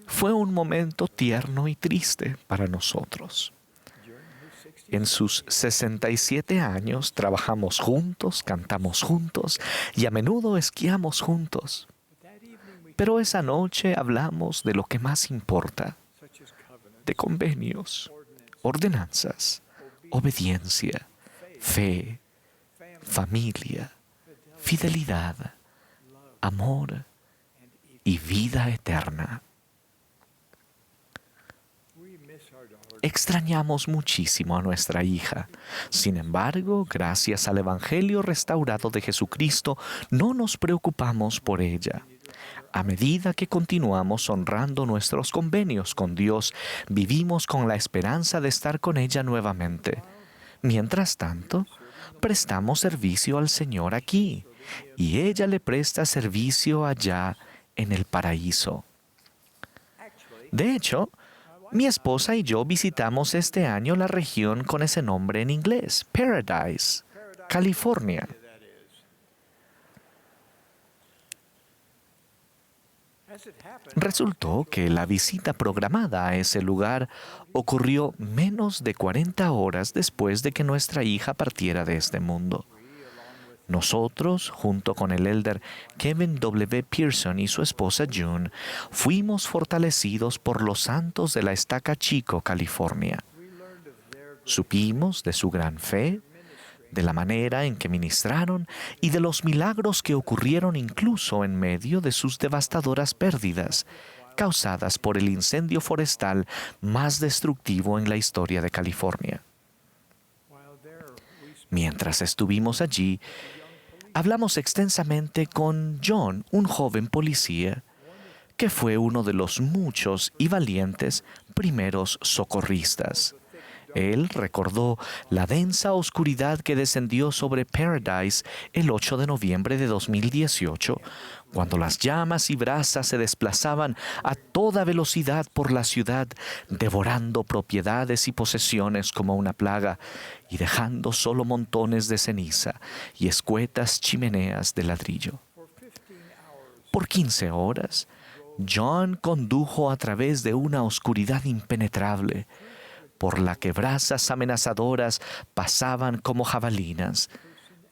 Fue un momento tierno y triste para nosotros. En sus 67 años trabajamos juntos, cantamos juntos y a menudo esquiamos juntos. Pero esa noche hablamos de lo que más importa, de convenios, ordenanzas, obediencia, fe, familia, fidelidad, amor y vida eterna. Extrañamos muchísimo a nuestra hija. Sin embargo, gracias al Evangelio restaurado de Jesucristo, no nos preocupamos por ella. A medida que continuamos honrando nuestros convenios con Dios, vivimos con la esperanza de estar con ella nuevamente. Mientras tanto, prestamos servicio al Señor aquí, y ella le presta servicio allá en el paraíso. De hecho, mi esposa y yo visitamos este año la región con ese nombre en inglés, Paradise, California. Resultó que la visita programada a ese lugar ocurrió menos de 40 horas después de que nuestra hija partiera de este mundo. Nosotros, junto con el elder Kevin W. Pearson y su esposa June, fuimos fortalecidos por los santos de la Estaca Chico, California. Supimos de su gran fe, de la manera en que ministraron y de los milagros que ocurrieron incluso en medio de sus devastadoras pérdidas, causadas por el incendio forestal más destructivo en la historia de California. Mientras estuvimos allí, hablamos extensamente con John, un joven policía, que fue uno de los muchos y valientes primeros socorristas. Él recordó la densa oscuridad que descendió sobre Paradise el 8 de noviembre de 2018, cuando las llamas y brasas se desplazaban a toda velocidad por la ciudad, devorando propiedades y posesiones como una plaga y dejando solo montones de ceniza y escuetas chimeneas de ladrillo. Por 15 horas, John condujo a través de una oscuridad impenetrable, por la que brasas amenazadoras pasaban como jabalinas,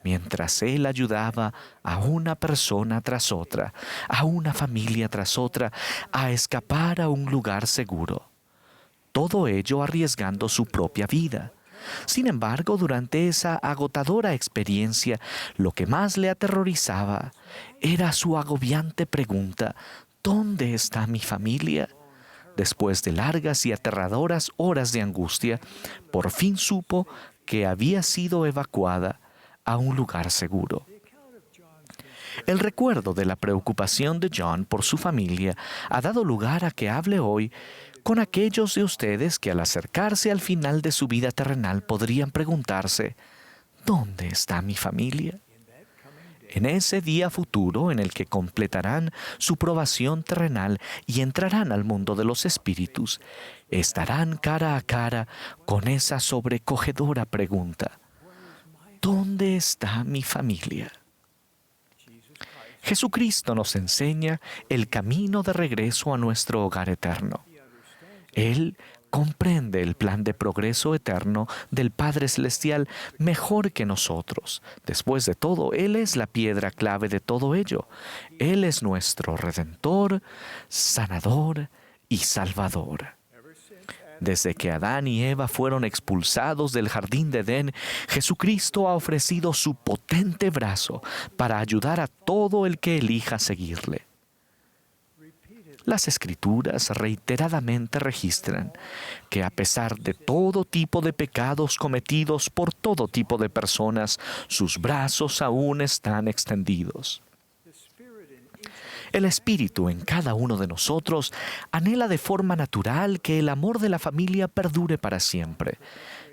mientras él ayudaba a una persona tras otra, a una familia tras otra, a escapar a un lugar seguro. Todo ello arriesgando su propia vida. Sin embargo, durante esa agotadora experiencia, lo que más le aterrorizaba era su agobiante pregunta: ¿dónde está mi familia? Después de largas y aterradoras horas de angustia, por fin supo que había sido evacuada a un lugar seguro. El recuerdo de la preocupación de John por su familia ha dado lugar a que hable hoy con aquellos de ustedes que al acercarse al final de su vida terrenal podrían preguntarse: ¿dónde está mi familia? En ese día futuro en el que completarán su probación terrenal y entrarán al mundo de los espíritus, estarán cara a cara con esa sobrecogedora pregunta: ¿dónde está mi familia? Jesucristo nos enseña el camino de regreso a nuestro hogar eterno. Él comprende el plan de progreso eterno del Padre Celestial mejor que nosotros. Después de todo, Él es la piedra clave de todo ello. Él es nuestro Redentor, Sanador y Salvador. Desde que Adán y Eva fueron expulsados del jardín de Edén, Jesucristo ha ofrecido su potente brazo para ayudar a todo el que elija seguirle. Las Escrituras reiteradamente registran que a pesar de todo tipo de pecados cometidos por todo tipo de personas, sus brazos aún están extendidos. El Espíritu en cada uno de nosotros anhela de forma natural que el amor de la familia perdure para siempre.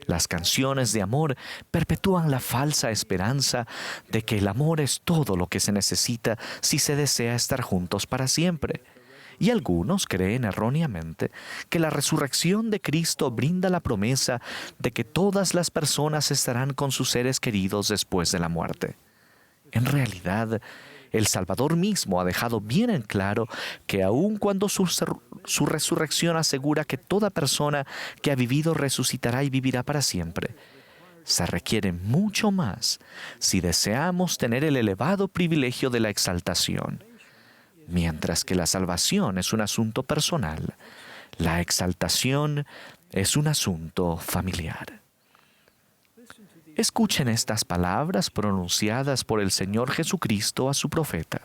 Las canciones de amor perpetúan la falsa esperanza de que el amor es todo lo que se necesita si se desea estar juntos para siempre. Y algunos creen erróneamente que la resurrección de Cristo brinda la promesa de que todas las personas estarán con sus seres queridos después de la muerte. En realidad, el Salvador mismo ha dejado bien en claro que aun cuando su resurrección asegura que toda persona que ha vivido resucitará y vivirá para siempre, se requiere mucho más si deseamos tener el elevado privilegio de la exaltación. Mientras que la salvación es un asunto personal, la exaltación es un asunto familiar. Escuchen estas palabras pronunciadas por el Señor Jesucristo a su profeta.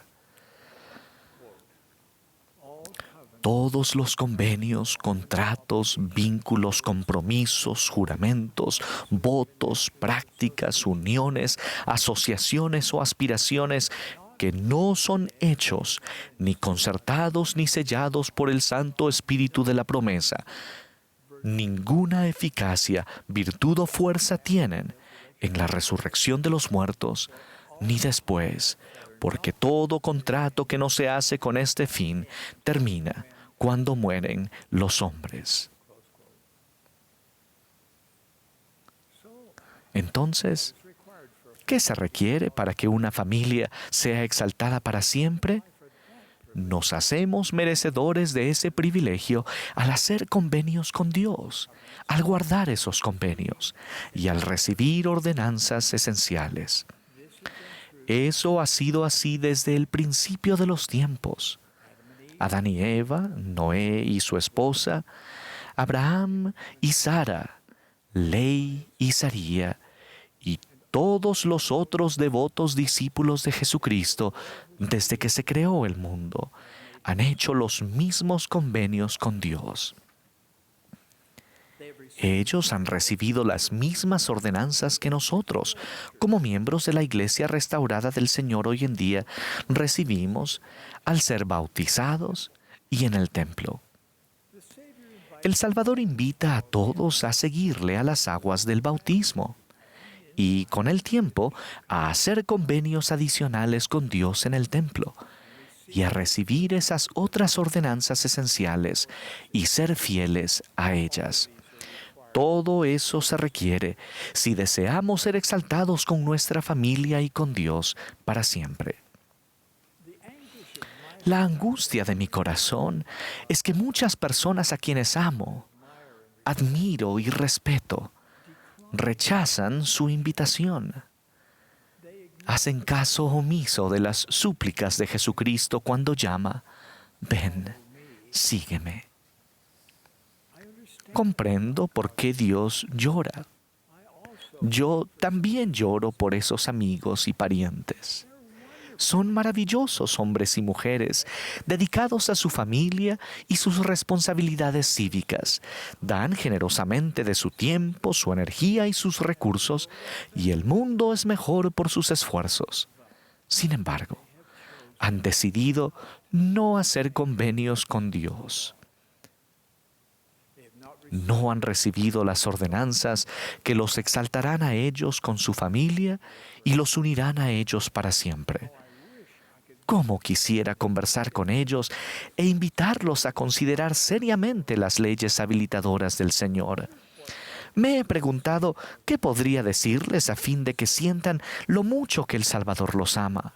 Todos los convenios, contratos, vínculos, compromisos, juramentos, votos, prácticas, uniones, asociaciones o aspiraciones que no son hechos, ni concertados ni sellados por el Santo Espíritu de la promesa, ninguna eficacia, virtud o fuerza tienen en la resurrección de los muertos, ni después, porque todo contrato que no se hace con este fin termina cuando mueren los hombres. Entonces, ¿qué se requiere para que una familia sea exaltada para siempre? Nos hacemos merecedores de ese privilegio al hacer convenios con Dios, al guardar esos convenios y al recibir ordenanzas esenciales. Eso ha sido así desde el principio de los tiempos. Adán y Eva, Noé y su esposa, Abraham y Sara, Ley y Saría y todos los otros devotos discípulos de Jesucristo desde que se creó el mundo han hecho los mismos convenios con Dios. Ellos han recibido las mismas ordenanzas que nosotros, como miembros de la Iglesia restaurada del Señor hoy en día, recibimos al ser bautizados y en el templo. El Salvador invita a todos a seguirle a las aguas del bautismo y, con el tiempo, a hacer convenios adicionales con Dios en el templo y a recibir esas otras ordenanzas esenciales y ser fieles a ellas. Todo eso se requiere si deseamos ser exaltados con nuestra familia y con Dios para siempre. La angustia de mi corazón es que muchas personas a quienes amo, admiro y respeto, rechazan su invitación. Hacen caso omiso de las súplicas de Jesucristo cuando llama: ven, sígueme. Comprendo por qué Dios llora. Yo también lloro por esos amigos y parientes. Son maravillosos hombres y mujeres, dedicados a su familia y sus responsabilidades cívicas. Dan generosamente de su tiempo, su energía y sus recursos, y el mundo es mejor por sus esfuerzos. Sin embargo, han decidido no hacer convenios con Dios. No han recibido las ordenanzas que los exaltarán a ellos con su familia y los unirán a ellos para siempre. ¿Cómo quisiera conversar con ellos e invitarlos a considerar seriamente las leyes habilitadoras del Señor? Me he preguntado qué podría decirles a fin de que sientan lo mucho que el Salvador los ama,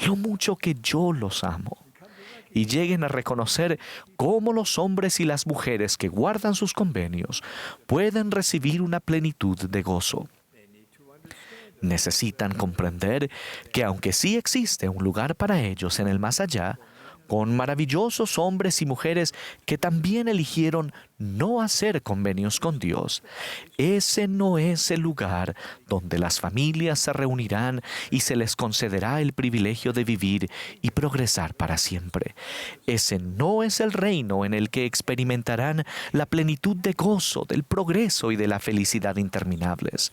lo mucho que yo los amo, y lleguen a reconocer cómo los hombres y las mujeres que guardan sus convenios pueden recibir una plenitud de gozo. Necesitan comprender que aunque sí existe un lugar para ellos en el más allá, con maravillosos hombres y mujeres que también eligieron no hacer convenios con Dios, ese no es el lugar donde las familias se reunirán y se les concederá el privilegio de vivir y progresar para siempre. Ese no es el reino en el que experimentarán la plenitud de gozo, del progreso y de la felicidad interminables.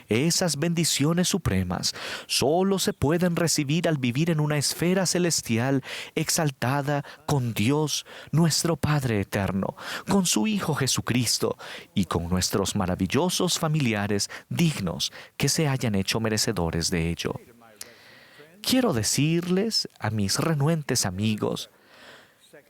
Esas bendiciones supremas solo se pueden recibir al vivir en una esfera celestial exaltada con Dios, nuestro Padre eterno, con su Hijo Jesucristo y con nuestros maravillosos familiares dignos que se hayan hecho merecedores de ello. Quiero decirles a mis renuentes amigos,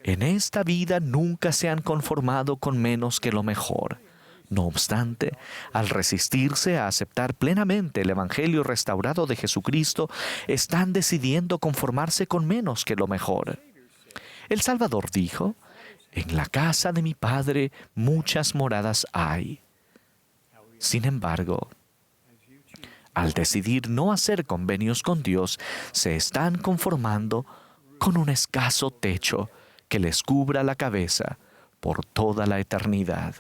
en esta vida nunca se han conformado con menos que lo mejor. No obstante, al resistirse a aceptar plenamente el Evangelio restaurado de Jesucristo, están decidiendo conformarse con menos que lo mejor. El Salvador dijo: en la casa de mi Padre muchas moradas hay. Sin embargo, al decidir no hacer convenios con Dios, se están conformando con un escaso techo que les cubra la cabeza por toda la eternidad.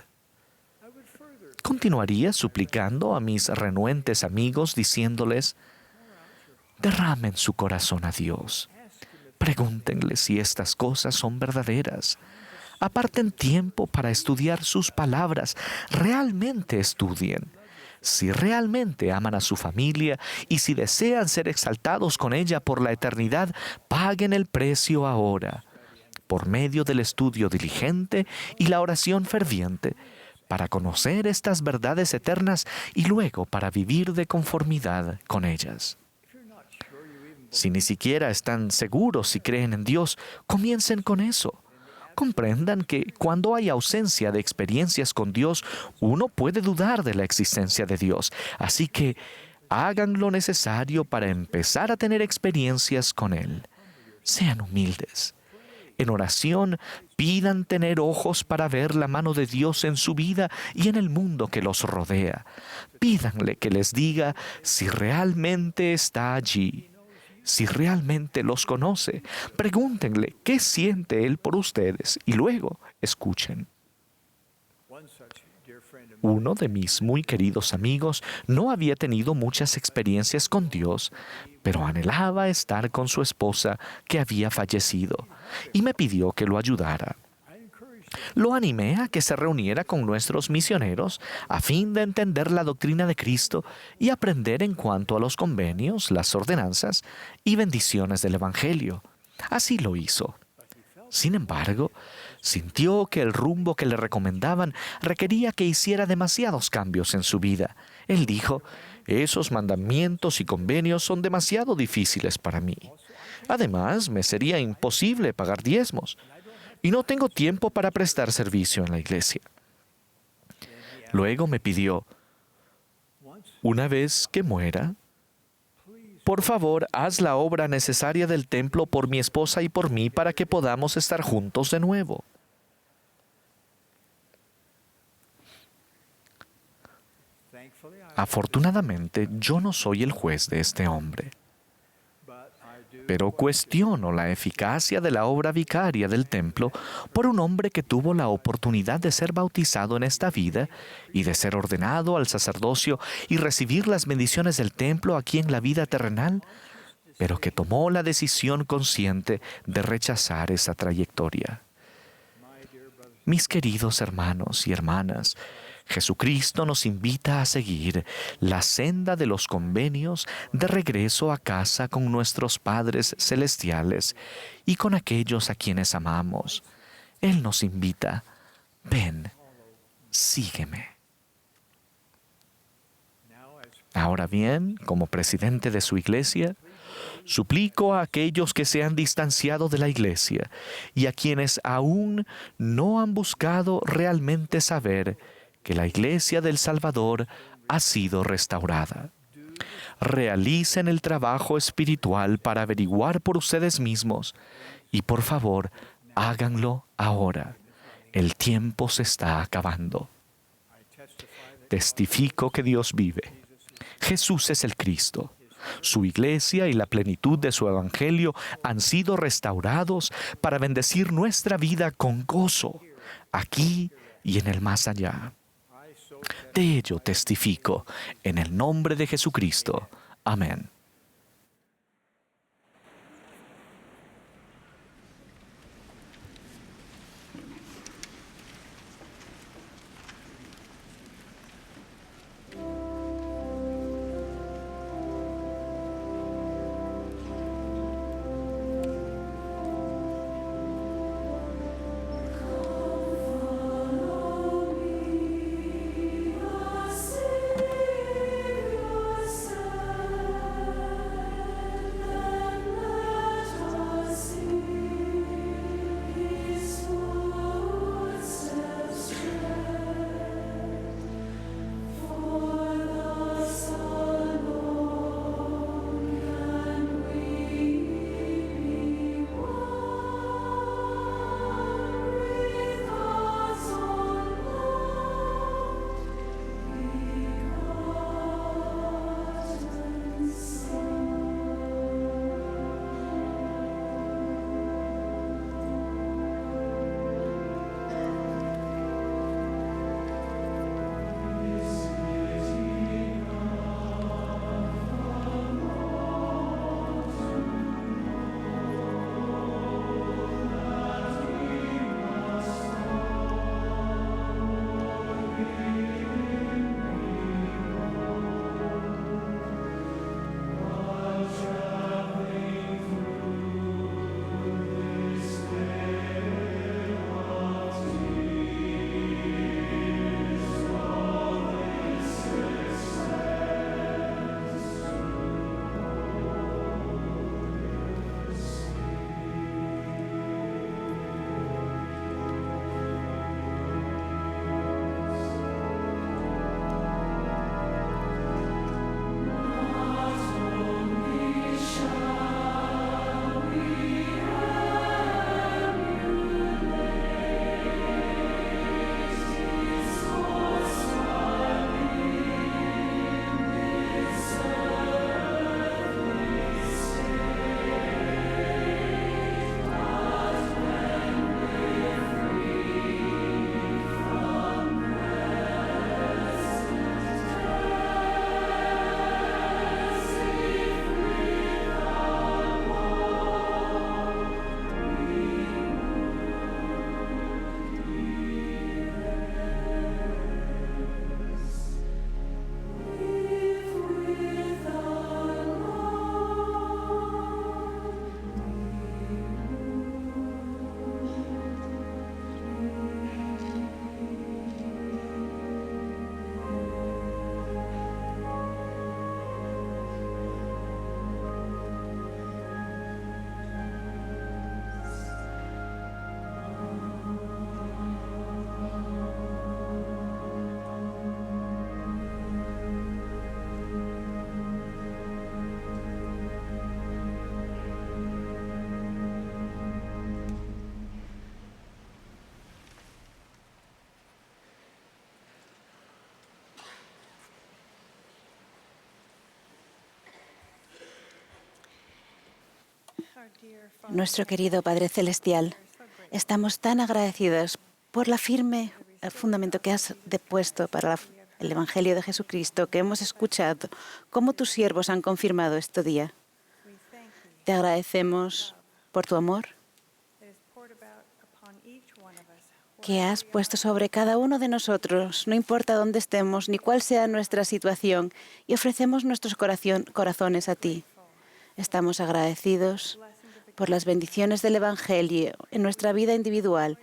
Continuaría suplicando a mis renuentes amigos diciéndoles: derramen su corazón a Dios. Pregúntenle si estas cosas son verdaderas. Aparten tiempo para estudiar sus palabras. Realmente estudien. Si realmente aman a su familia y si desean ser exaltados con ella por la eternidad, paguen el precio ahora, por medio del estudio diligente y la oración ferviente, para conocer estas verdades eternas y luego para vivir de conformidad con ellas. Si ni siquiera están seguros si creen en Dios, comiencen con eso. Comprendan que cuando hay ausencia de experiencias con Dios, uno puede dudar de la existencia de Dios. Así que hagan lo necesario para empezar a tener experiencias con Él. Sean humildes. En oración, pidan tener ojos para ver la mano de Dios en su vida y en el mundo que los rodea. Pídanle que les diga si realmente está allí. Si realmente los conoce, pregúntenle qué siente Él por ustedes y luego escuchen. Uno de mis muy queridos amigos no había tenido muchas experiencias con Dios, pero anhelaba estar con su esposa que había fallecido y me pidió que lo ayudara. Lo animé a que se reuniera con nuestros misioneros a fin de entender la doctrina de Cristo y aprender en cuanto a los convenios, las ordenanzas y bendiciones del Evangelio. Así lo hizo. Sin embargo, sintió que el rumbo que le recomendaban requería que hiciera demasiados cambios en su vida. Él dijo, esos mandamientos y convenios son demasiado difíciles para mí. Además, me sería imposible pagar diezmos y no tengo tiempo para prestar servicio en la iglesia. Luego me pidió, una vez que muera, por favor, haz la obra necesaria del templo por mi esposa y por mí para que podamos estar juntos de nuevo. Afortunadamente, yo no soy el juez de este hombre, pero cuestiono la eficacia de la obra vicaria del templo por un hombre que tuvo la oportunidad de ser bautizado en esta vida y de ser ordenado al sacerdocio y recibir las bendiciones del templo aquí en la vida terrenal, pero que tomó la decisión consciente de rechazar esa trayectoria. Mis queridos hermanos y hermanas, Jesucristo nos invita a seguir la senda de los convenios de regreso a casa con nuestros padres celestiales y con aquellos a quienes amamos. Él nos invita, ven, sígueme. Ahora bien, como presidente de su iglesia, suplico a aquellos que se han distanciado de la iglesia y a quienes aún no han buscado realmente saber que la Iglesia del Salvador ha sido restaurada. Realicen el trabajo espiritual para averiguar por ustedes mismos y por favor, háganlo ahora. El tiempo se está acabando. Testifico que Dios vive. Jesús es el Cristo. Su iglesia y la plenitud de su evangelio han sido restaurados para bendecir nuestra vida con gozo, aquí y en el más allá. De ello testifico, en el nombre de Jesucristo. Amén. Nuestro querido Padre Celestial, estamos tan agradecidos por la firme fundamento que has depuesto para el Evangelio de Jesucristo que hemos escuchado, cómo tus siervos han confirmado este día. Te agradecemos por tu amor que has puesto sobre cada uno de nosotros, no importa dónde estemos ni cuál sea nuestra situación, y ofrecemos nuestros corazones a ti. Estamos agradecidos por las bendiciones del Evangelio en nuestra vida individual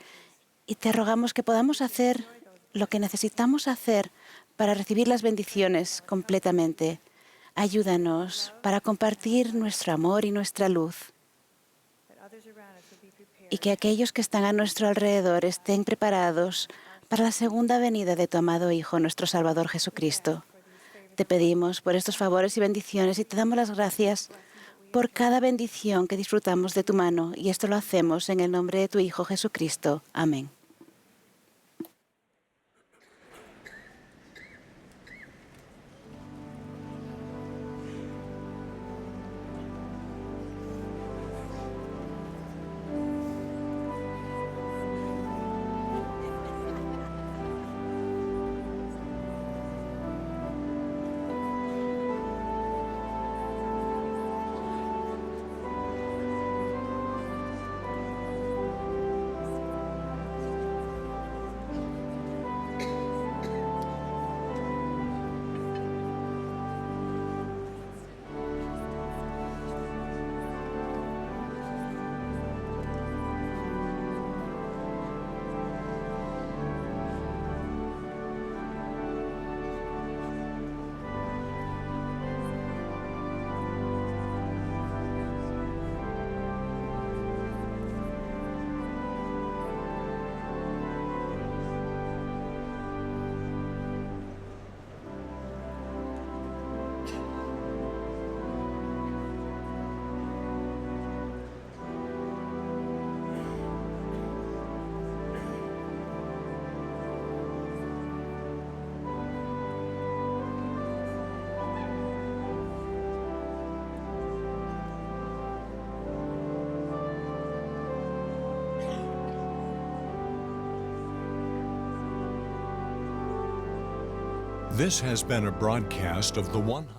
y te rogamos que podamos hacer lo que necesitamos hacer para recibir las bendiciones completamente. Ayúdanos para compartir nuestro amor y nuestra luz y que aquellos que están a nuestro alrededor estén preparados para la segunda venida de tu amado Hijo, nuestro Salvador Jesucristo. Te pedimos por estos favores y bendiciones y te damos las gracias por cada bendición que disfrutamos de tu mano, y esto lo hacemos en el nombre de tu Hijo Jesucristo. Amén.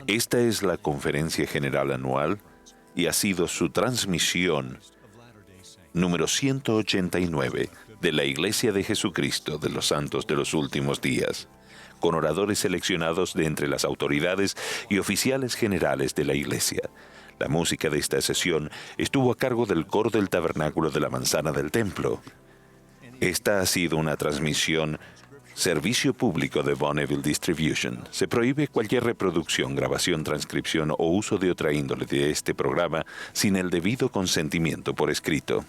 Esta es la Conferencia General Anual y ha sido su transmisión número 189 de la Iglesia de Jesucristo de los Santos de los Últimos Días, con oradores seleccionados de entre las autoridades y oficiales generales de la Iglesia. La música de esta sesión estuvo a cargo del coro del Tabernáculo de la Manzana del Templo. Esta ha sido una transmisión servicio público de Bonneville Distribution. Se prohíbe cualquier reproducción, grabación, transcripción o uso de otra índole de este programa sin el debido consentimiento por escrito.